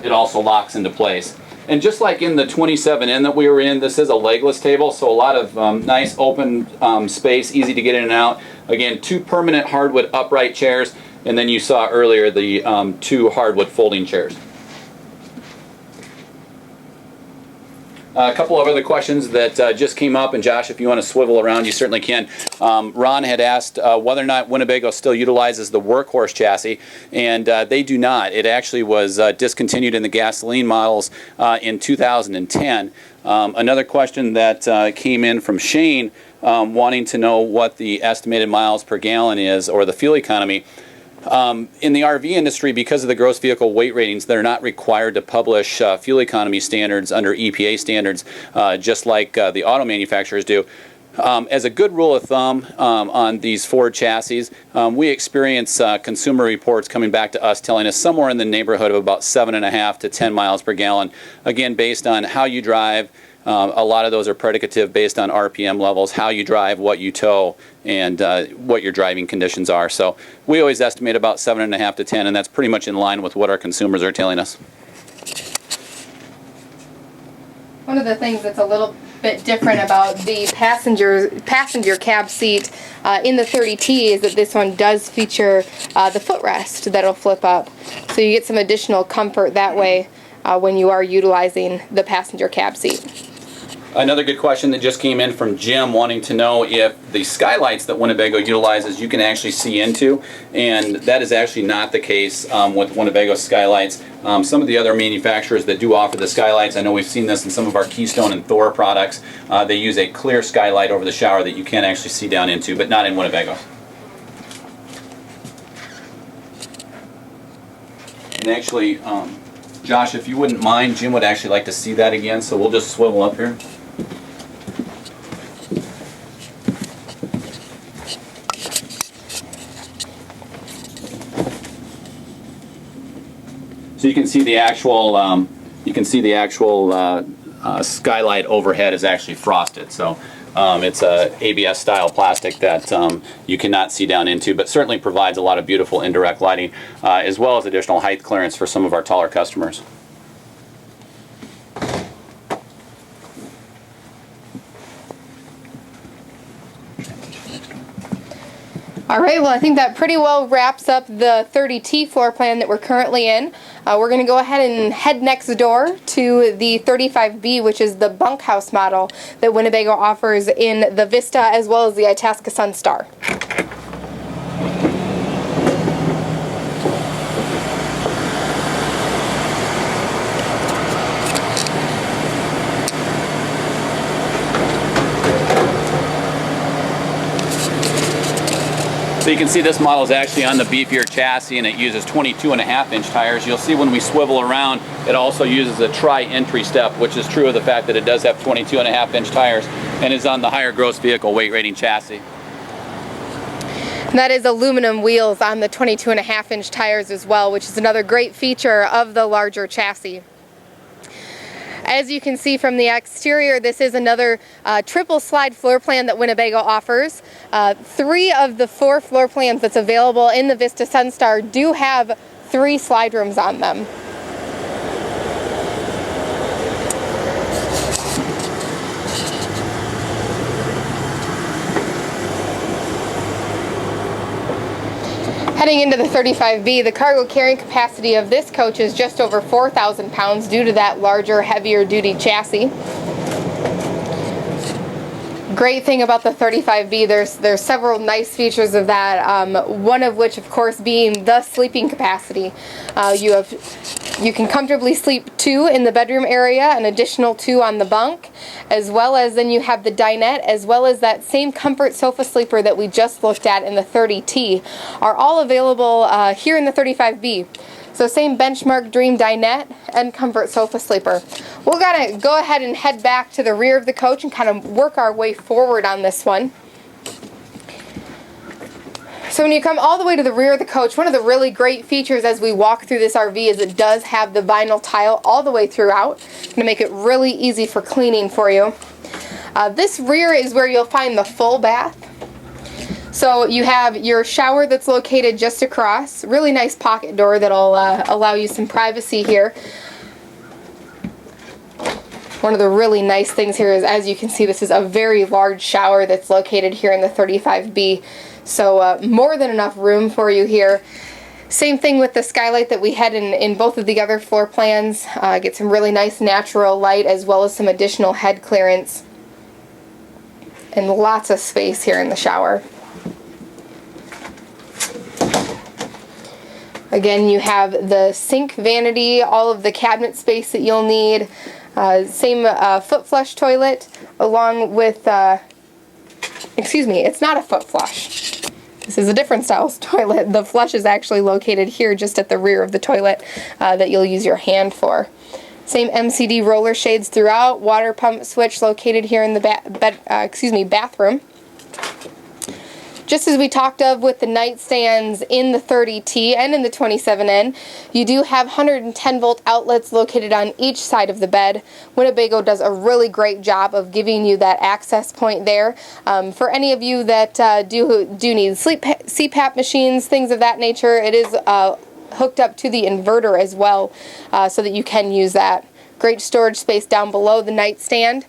it also locks into place. And just like in the 27N that we were in, this is a legless table, so a lot of nice open space, easy to get in and out. Again, 2 permanent hardwood upright chairs, and then you saw earlier the 2 hardwood folding chairs. A couple of other questions that just came up, and Josh, if you want to swivel around, you certainly can. Ron had asked whether or not Winnebago still utilizes the Workhorse chassis, and they do not. It actually was discontinued in the gasoline models in 2010. Another question that came in from Shane wanting to know what the estimated miles per gallon is, or the fuel economy. In the RV industry, because of the gross vehicle weight ratings, they're not required to publish fuel economy standards under EPA standards, just like the auto manufacturers do. As a good rule of thumb on these Ford chassis, we experience consumer reports coming back to us telling us somewhere in the neighborhood of about 7.5 to 10 miles per gallon, again based on how you drive. A lot of those are predicative based on RPM levels, how you drive, what you tow, and what your driving conditions are. So we always estimate about 7.5 to 10, and that's pretty much in line with what our consumers are telling us. One of the things that's a little bit different about the passenger cab seat in the 30T is that this one does feature the footrest that'll flip up, so you get some additional comfort that way when you are utilizing the passenger cab seat. Another good question that just came in from Jim wanting to know if the skylights that Winnebago utilizes you can actually see into, and that is actually not the case with Winnebago skylights. Some of the other manufacturers that do offer the skylights, I know we've seen this in some of our Keystone and Thor products, they use a clear skylight over the shower that you can actually see down into, but not in Winnebago. And actually, Josh, if you wouldn't mind, Jim would actually like to see that again, so we'll just swivel up here. So you can see the actual skylight overhead is actually frosted. So it's a ABS style plastic that you cannot see down into, but certainly provides a lot of beautiful indirect lighting as well as additional height clearance for some of our taller customers. All right, well, I think that pretty well wraps up the 30T floor plan that we're currently in. We're going to go ahead and head next door to the 35B, which is the Bunk House model that Winnebago offers in the Vista as well as the Itasca Sunstar. So you can see this model is actually on the beefier chassis, and it uses 22.5-inch tires. You'll see when we swivel around, it also uses a tri-entry step, which is true of the fact that it does have 22.5-inch tires and is on the higher gross vehicle weight rating chassis. And that is aluminum wheels on the 22.5-inch tires as well, which is another great feature of the larger chassis. As you can see from the exterior, this is another triple slide floor plan that Winnebago offers. 3 of the 4 floor plans that's available in the Vista Sunstar do have 3 slide rooms on them. Heading into the 35B, the cargo carrying capacity of this coach is just over 4,000 pounds due to that larger, heavier duty chassis. Great thing about the 35B, there's several nice features of that, one of which of course being the sleeping capacity. You can comfortably sleep 2 in the bedroom area, an additional 2 on the bunk, as well as then you have the dinette, as well as that same comfort sofa sleeper that we just looked at in the 30T, are all available here in the 35B. So same benchmark Dream dinette and comfort sofa sleeper. We're gonna go ahead and head back to the rear of the coach and kind of work our way forward on this one. So when you come all the way to the rear of the coach, one of the really great features as we walk through this RV is it does have the vinyl tile all the way throughout. Going to make it really easy for cleaning for you. This rear is where you'll find the full bath. So you have your shower that's located just across. Really nice pocket door that'll allow you some privacy here. One of the really nice things here is, as you can see, this is a very large shower that's located here in the 35B. So more than enough room for you here. Same thing with the skylight that we had in both of the other floor plans. Get some really nice natural light as well as some additional head clearance. And lots of space here in the shower. Again, you have the sink vanity, all of the cabinet space that you'll need. Same foot flush toilet along with, excuse me, it's not a foot flush. This is a different style toilet. The flush is actually located here just at the rear of the toilet that you'll use your hand for. Same Mcd roller shades throughout, water pump switch located here in the bathroom. Just as we talked of with the nightstands in the 30T and in the 27N, you do have 110 volt outlets located on each side of the bed. Winnebago does a really great job of giving you that access point there. For any of you that do need CPAP machines, things of that nature, it is hooked up to the inverter as well, so that you can use that. Great storage space down below the nightstand,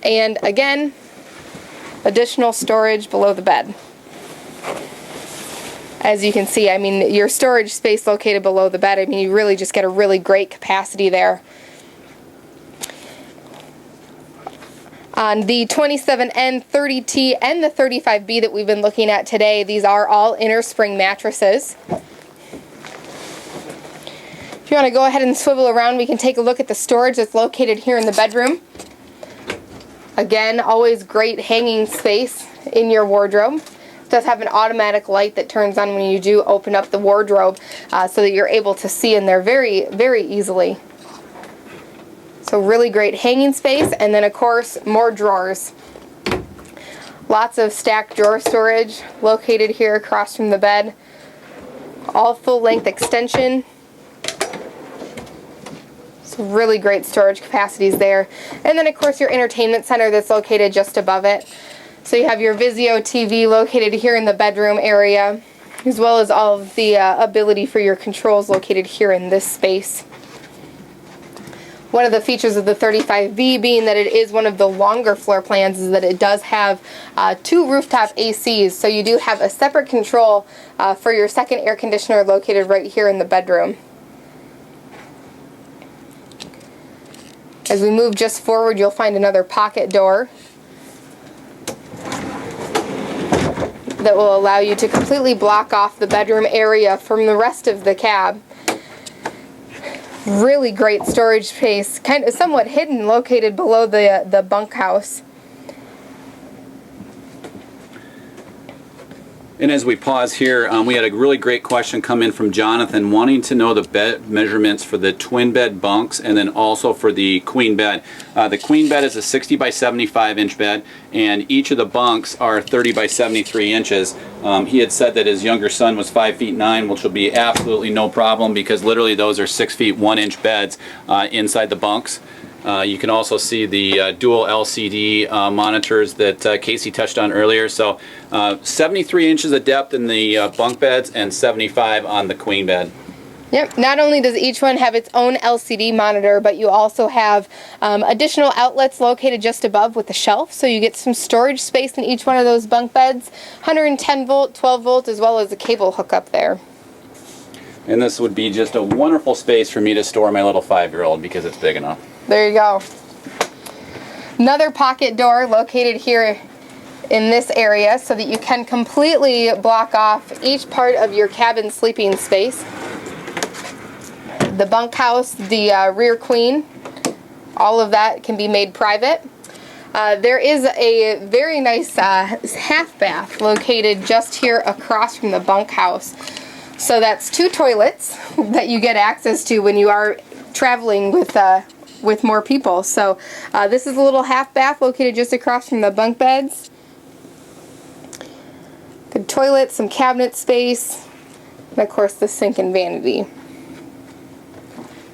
and again, additional storage below the bed. As you can see, I mean, your storage space located below the bed, I mean, you really just get a really great capacity there. On the 27N, 30T, and the 35B that we've been looking at today, these are all inner spring mattresses. If you want to go ahead and swivel around, we can take a look at the storage that's located here in the bedroom. Again, always great hanging space in your wardrobe. It does have an automatic light that turns on when you do open up the wardrobe, so that you're able to see in there very, very easily. So really great hanging space, and then of course more drawers. Lots of stacked drawer storage located here across from the bed. All full length extension. So really great storage capacities there. And then of course your entertainment center that's located just above it. So you have your Vizio TV located here in the bedroom area, as well as all of the ability for your controls located here in this space. One of the features of the 35B, being that it is one of the longer floor plans, is that it does have 2 rooftop ACs, so you do have a separate control for your second air conditioner located right here in the bedroom. As we move just forward, you'll find another pocket door that will allow you to completely block off the bedroom area from the rest of the cab. Really great storage space, kind of somewhat hidden, located below the bunk house. And as we pause here, we had a really great question come in from Jonathan wanting to know the bed measurements for the twin bed bunks and then also for the queen bed. The queen bed is a 60 by 75 inch bed, and each of the bunks are 30 by 73 inches. He had said that his younger son was 5 feet 9, which will be absolutely no problem because literally those are 6 feet 1 inch beds inside the bunks. You can also see the dual LCD monitors that Casey touched on earlier. So 73 inches of depth in the bunk beds and 75 on the queen bed. Yep, not only does each one have its own LCD monitor, but you also have additional outlets located just above with the shelf, so you get some storage space in each one of those bunk beds. 110 volt, 12 volt, as well as a cable hookup there. And this would be just a wonderful space for me to store my little 5-year-old because it's big enough. There you go. Another pocket door located here in this area so that you can completely block off each part of your cabin sleeping space. The bunk house, the rear queen, all of that can be made private. There is a very nice half bath located just here across from the bunk house. So that's 2 toilets that you get access to when you are traveling with more people. So this is a little half bath located just across from the bunk beds. Good toilet, some cabinet space, and of course the sink and vanity.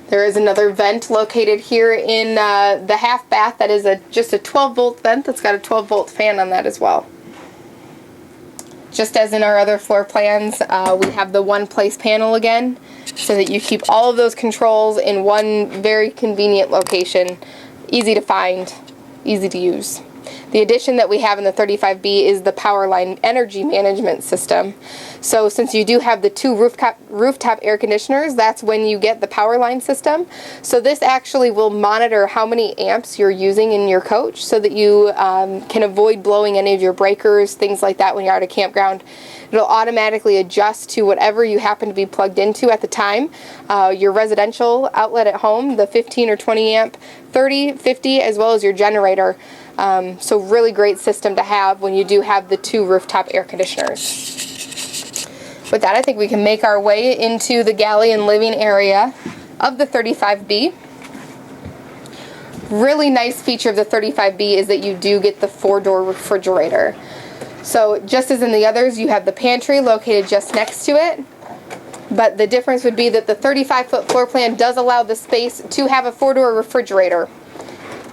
There is another vent located here in the half bath that is just a 12 volt vent that's got a 12 volt fan on that as well. Just as in our other floor plans, we have the one-place panel again, so that you keep all of those controls in one very convenient location. Easy to find, easy to use. The addition that we have in the 35B is the power line energy management system. So since you do have the two rooftop air conditioners, that's when you get the power line system. So this actually will monitor how many amps you're using in your coach so that you can avoid blowing any of your breakers, things like that when you're at a campground. It'll automatically adjust to whatever you happen to be plugged into at the time. Your residential outlet at home, the 15 or 20 amp, 30, 50, as well as your generator. So really great system to have when you do have the two rooftop air conditioners. With that, I think we can make our way into the galley and living area of the 35B. Really nice feature of the 35B is that you do get the 4-door refrigerator. So just as in the others, you have the pantry located just next to it, but the difference would be that the 35-foot floor plan does allow the space to have a 4-door refrigerator.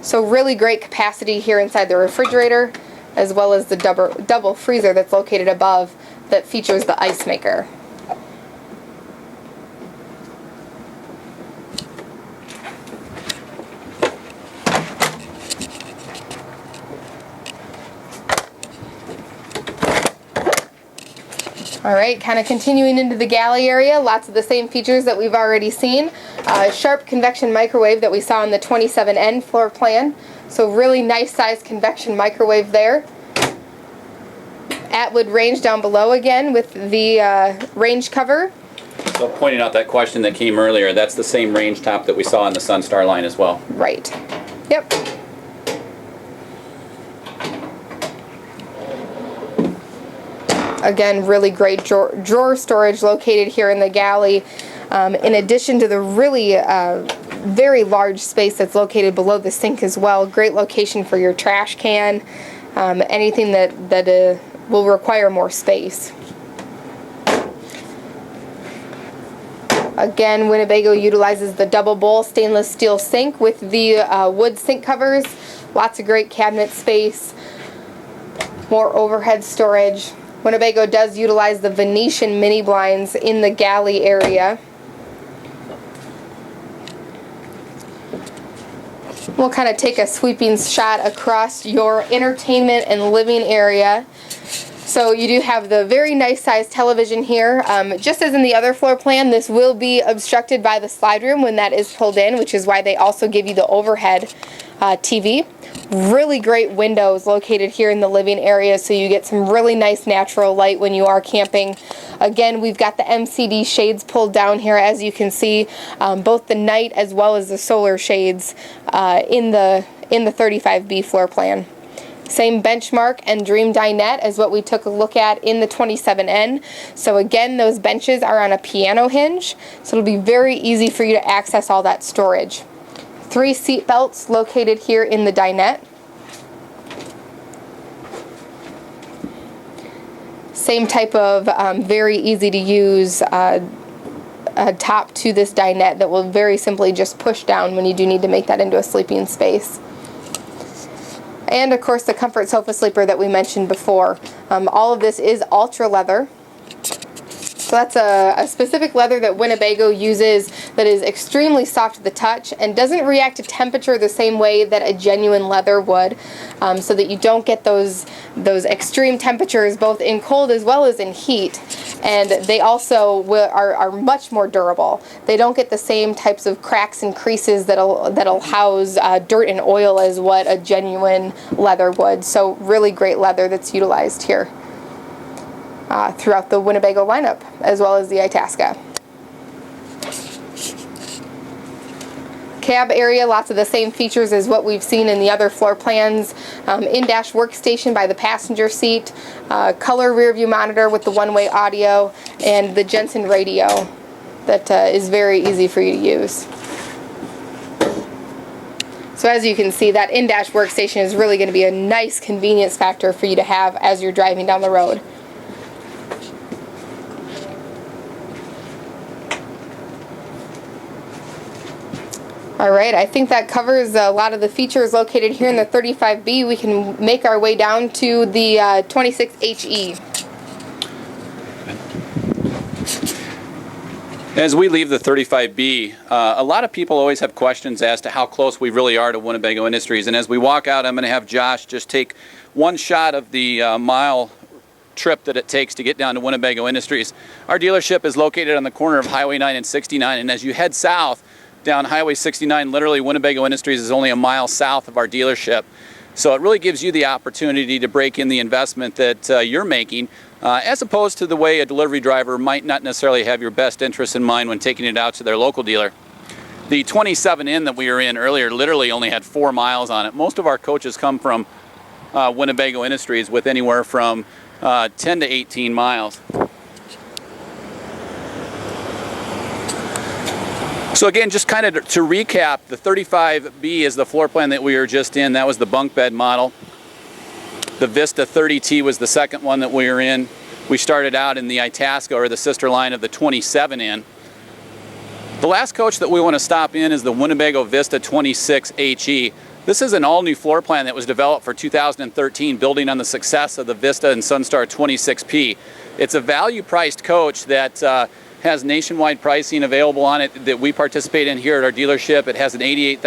So really great capacity here inside the refrigerator, as well as the double freezer that's located above that features the ice maker. Alright, kind of continuing into the galley area, lots of the same features that we've already seen. Sharp convection microwave that we saw in the 27N floor plan. So really nice sized convection microwave there. Atwood range down below again with the range cover. So pointing out that question that came earlier, that's the same range top that we saw in the Sunstar line as well. Right. Yep. Again, really great drawer storage located here in the galley. In addition to the really very large space that's located below the sink as well. Great location for your trash can, anything that will require more space. Again, Winnebago utilizes the double bowl stainless steel sink with the wood sink covers. Lots of great cabinet space, more overhead storage. Winnebago does utilize the Venetian mini blinds in the galley area. We'll kind of take a sweeping shot across your entertainment and living area. So you do have the very nice sized television here. Just as in the other floor plan, this will be obstructed by the slide room when that is pulled in, which is why they also give you the overhead TV. Really great windows located here in the living area, so you get some really nice natural light when you are camping. Again, we've got the Mcd shades pulled down here, as you can see, both the night as well as the solar shades in the 35B floor plan. Same benchmark and dream dinette as what we took a look at in the 27N. So again, those benches are on a piano hinge, so it'll be very easy for you to access all that storage. 3 seat belts located here in the dinette. Same type of very easy to use top to this dinette that will very simply just push down when you do need to make that into a sleeping space. And of course the comfort sofa sleeper that we mentioned before. All of this is ultra leather. So that's a specific leather that Winnebago uses that is extremely soft to the touch and doesn't react to temperature the same way that a genuine leather would, so that you don't get those extreme temperatures both in cold as well as in heat. And they also are much more durable. They don't get the same types of cracks and creases that'll house dirt and oil as what a genuine leather would. So really great leather that's utilized here throughout the Winnebago lineup, as well as the Itasca. Cab area, lots of the same features as what we've seen in the other floor plans. In-dash workstation by the passenger seat, color rear view monitor with the one-way audio, and the Jensen radio that is very easy for you to use. So as you can see, that in-dash workstation is really going to be a nice convenience factor for you to have as you're driving down the road. Alright, I think that covers a lot of the features located here in the 35B. We can make our way down to the 26HE. As we leave the 35B, a lot of people always have questions as to how close we really are to Winnebago Industries. And as we walk out, I'm going to have Josh just take one shot of the mile trip that it takes to get down to Winnebago Industries. Our dealership is located on the corner of Highway 9 and 69, and as you head south down Highway 69, literally Winnebago Industries is only a mile south of our dealership. So it really gives you the opportunity to break in the investment that you're making, as opposed to the way a delivery driver might not necessarily have your best interest in mind when taking it out to their local dealer. The 27N that we were in earlier literally only had 4 miles on it. Most of our coaches come from Winnebago Industries with anywhere from 10 to 18 miles. So again, just kind of to recap, the 35B is the floor plan that we were just in. That was the bunk bed model. The Vista 30T was the second one that we were in. We started out in the Itasca, or the sister line of the 27N. The last coach that we want to stop in is the Winnebago Vista 26HE. This is an all-new floor plan that was developed for 2013, building on the success of the Vista and Sunstar 26P. It's a value-priced coach that has nationwide pricing available on it that we participate in here at our dealership. It has an $88,000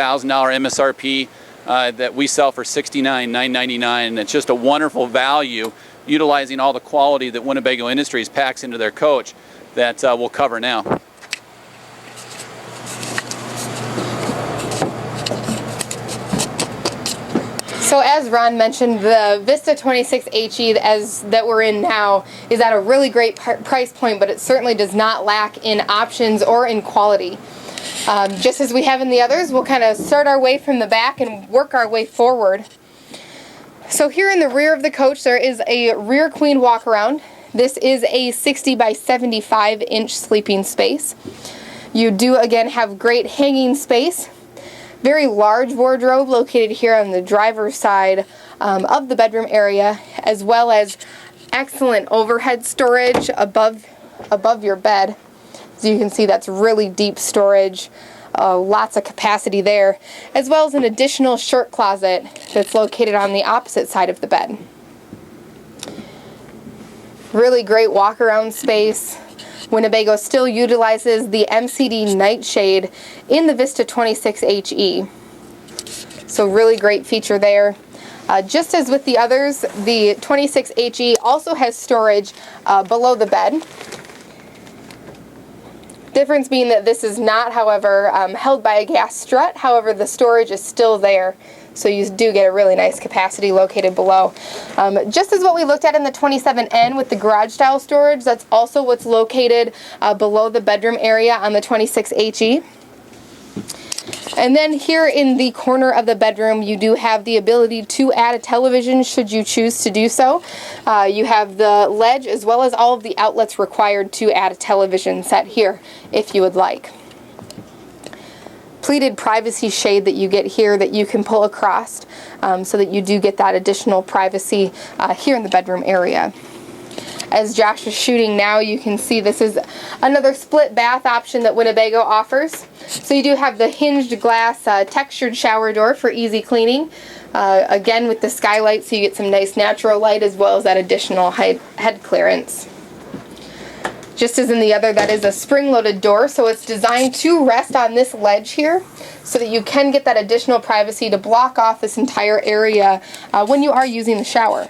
MSRP that we sell for $69,999, and it's just a wonderful value utilizing all the quality that Winnebago Industries packs into their coach that we'll cover now. So as Ron mentioned, the Vista 26HE that we're in now is at a really great price point, but it certainly does not lack in options or in quality. Just as we have in the others, we'll kind of start our way from the back and work our way forward. So here in the rear of the coach, there is a rear queen walk-around. This is a 60 by 75 inch sleeping space. You do again have great hanging space. Very large wardrobe located here on the driver's side of the bedroom area, as well as excellent overhead storage above your bed. As you can see, that's really deep storage, lots of capacity there, as well as an additional shirt closet that's located on the opposite side of the bed. Really great walk-around space. Winnebago still utilizes the Mcd nightshade in the Vista 26HE. So really great feature there. Just as with the others, the 26HE also has storage below the bed. Difference being that this is not, however, held by a gas strut. However, the storage is still there. So you do get a really nice capacity located below. Just as what we looked at in the 27N with the garage style storage, that's also what's located below the bedroom area on the 26HE. And then here in the corner of the bedroom, you do have the ability to add a television should you choose to do so. You have the ledge as well as all of the outlets required to add a television set here if you would like. Pleated privacy shade that you get here that you can pull across so that you do get that additional privacy here in the bedroom area. As Josh is shooting now, you can see this is another split bath option that Winnebago offers. So you do have the hinged glass textured shower door for easy cleaning. Again with the skylight, so you get some nice natural light as well as that additional head clearance. Just as in the other, that is a spring-loaded door, so it's designed to rest on this ledge here so that you can get that additional privacy to block off this entire area when you are using the shower.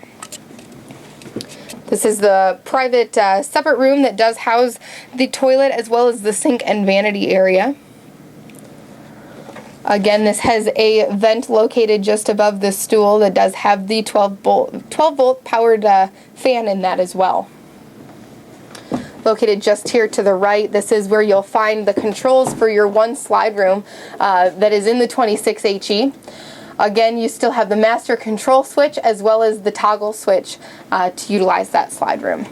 This is the private separate room that does house the toilet as well as the sink and vanity area. Again, this has a vent located just above the stool that does have the 12 volt powered fan in that as well. Located just here to the right, this is where you'll find the controls for your one slide room that is in the 26HE. Again, you still have the master control switch as well as the toggle switch to utilize that slide room.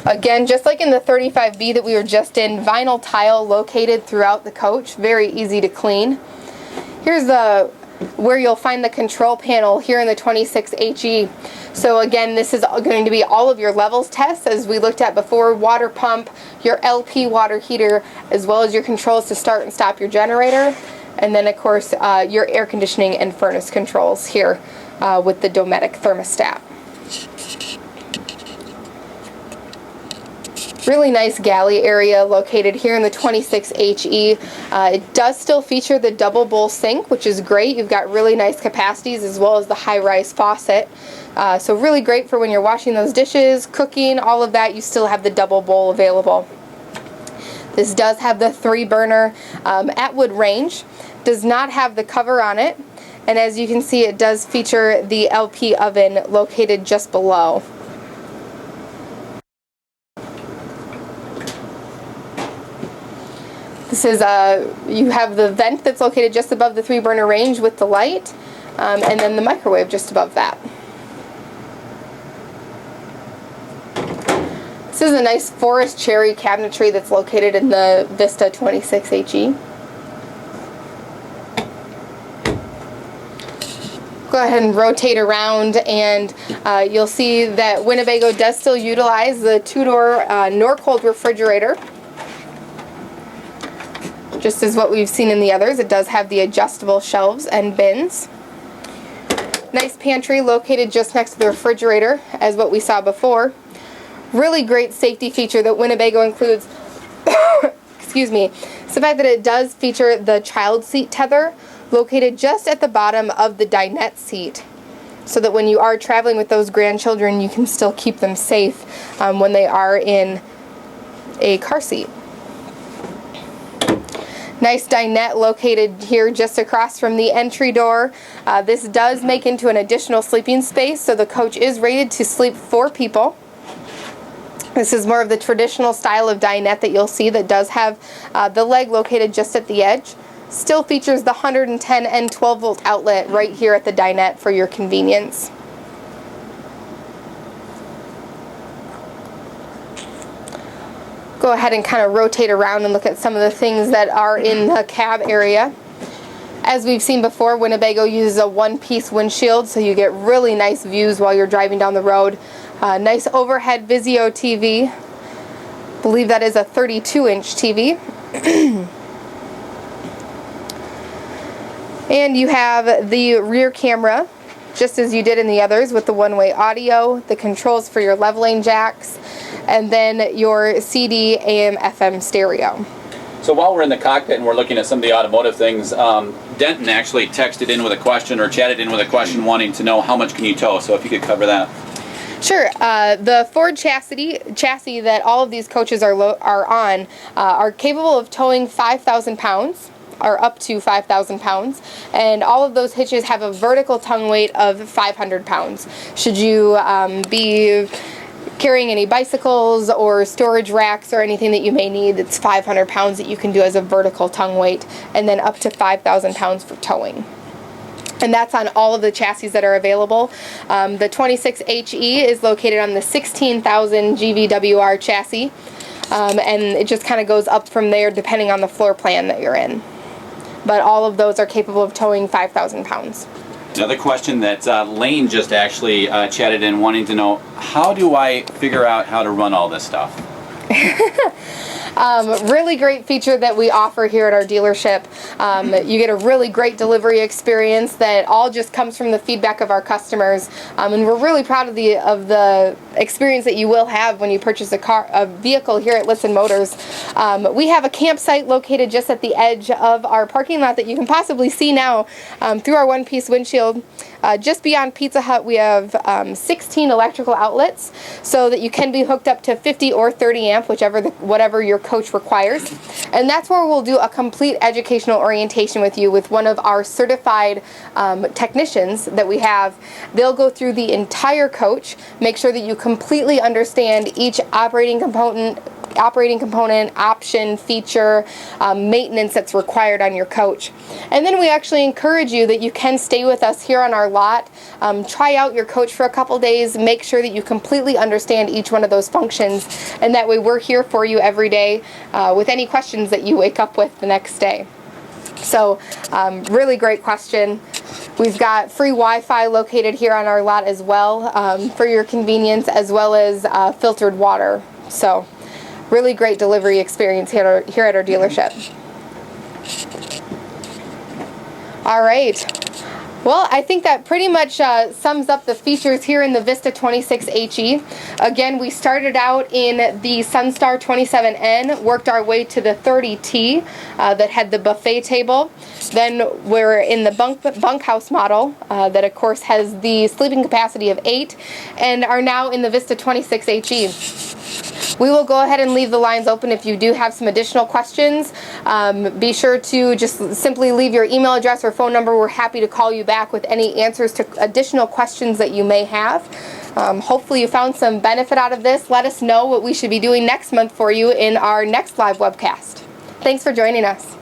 Again, just like in the 35B that we were just in, vinyl tile located throughout the coach, very easy to clean. Here's where you'll find the control panel here in the 26HE. So again, this is going to be all of your levels tests as we looked at before, water pump, your LP water heater, as well as your controls to start and stop your generator, and then of course your air conditioning and furnace controls here with the Dometic thermostat. Really nice galley area located here in the 26HE. It does still feature the double bowl sink, which is great. You've got really nice capacities as well as the high-rise faucet. So really great for when you're washing those dishes, cooking, all of that. You still have the double bowl available. This does have the 3-burner Atwood range. Does not have the cover on it. And as you can see, it does feature the LP oven located just below. This is you have the vent that's located just above the 3-burner range with the light, and then the microwave just above that. This is a nice forest cherry cabinetry that's located in the Vista 26HE. Go ahead and rotate around, and you'll see that Winnebago does still utilize the 2-door Norcold refrigerator. Just as what we've seen in the others, it does have the adjustable shelves and bins. Nice pantry located just next to the refrigerator, as what we saw before. Really great safety feature that Winnebago includes, excuse me, is the fact that it does feature the child seat tether located just at the bottom of the dinette seat, so that when you are traveling with those grandchildren, you can still keep them safe when they are in a car seat. Nice dinette located here just across from the entry door. This does make into an additional sleeping space, so the coach is rated to sleep 4 people. This is more of the traditional style of dinette that you'll see that does have the leg located just at the edge. Still features the 110 and 12 volt outlet right here at the dinette for your convenience. Go ahead and kind of rotate around and look at some of the things that are in the cab area. As we've seen before, Winnebago uses a one-piece windshield, so you get really nice views while you're driving down the road. Nice overhead Vizio TV. I believe that is a 32-inch TV. And you have the rear camera, just as you did in the others, with the one-way audio, the controls for your leveling jacks, and then your CD, AM, FM stereo. So while we're in the cockpit and we're looking at some of the automotive things, Denton actually texted in with a question, or chatted in with a question, wanting to know how much can you tow. So if you could cover that. Sure. The Ford chassis that all of these coaches are on are capable of towing 5,000 pounds. Or up to 5,000 pounds, and all of those hitches have a vertical tongue weight of 500 pounds. Should you be carrying any bicycles or storage racks or anything that you may need, it's 500 pounds that you can do as a vertical tongue weight, and then up to 5,000 pounds for towing. And that's on all of the chassis that are available. The 26HE is located on the 16,000 GVWR chassis, and it just kind of goes up from there depending on the floor plan that you're in. But all of those are capable of towing 5,000 pounds. Another question that Lane just actually chatted in, wanting to know, how do I figure out how to run all this stuff? Really great feature that we offer here at our dealership. You get a really great delivery experience that all just comes from the feedback of our customers, and we're really proud of the experience that you will have when you purchase a vehicle here at Lichtsinn Motors. We have a campsite located just at the edge of our parking lot that you can possibly see now through our one-piece windshield. Just beyond Pizza Hut, we have 16 electrical outlets, so that you can be hooked up to 50 or 30 amp, whatever your coach requires. And that's where we'll do a complete educational orientation with you with one of our certified technicians that we have. They'll go through the entire coach, make sure that you completely understand each operating component, option, feature, maintenance that's required on your coach. And then we actually encourage you that you can stay with us here on our lot, try out your coach for a couple days, make sure that you completely understand each one of those functions, and that way we're here for you every day with any questions that you wake up with the next day. So really great question. We've got free Wi-Fi located here on our lot as well for your convenience, as well as filtered water. So really great delivery experience here at our dealership. All right. Well, I think that pretty much sums up the features here in the Vista 26HE. Again, we started out in the Sunstar 27N, worked our way to the 30T that had the buffet table. Then we're in the Bunk House model that, of course, has the sleeping capacity of 8, and are now in the Vista 26HE. We will go ahead and leave the lines open if you do have some additional questions. Be sure to just simply leave your email address or phone number. We're happy to call you back with any answers to additional questions that you may have. Hopefully you found some benefit out of this. Let us know what we should be doing next month for you in our next live webcast. Thanks for joining us.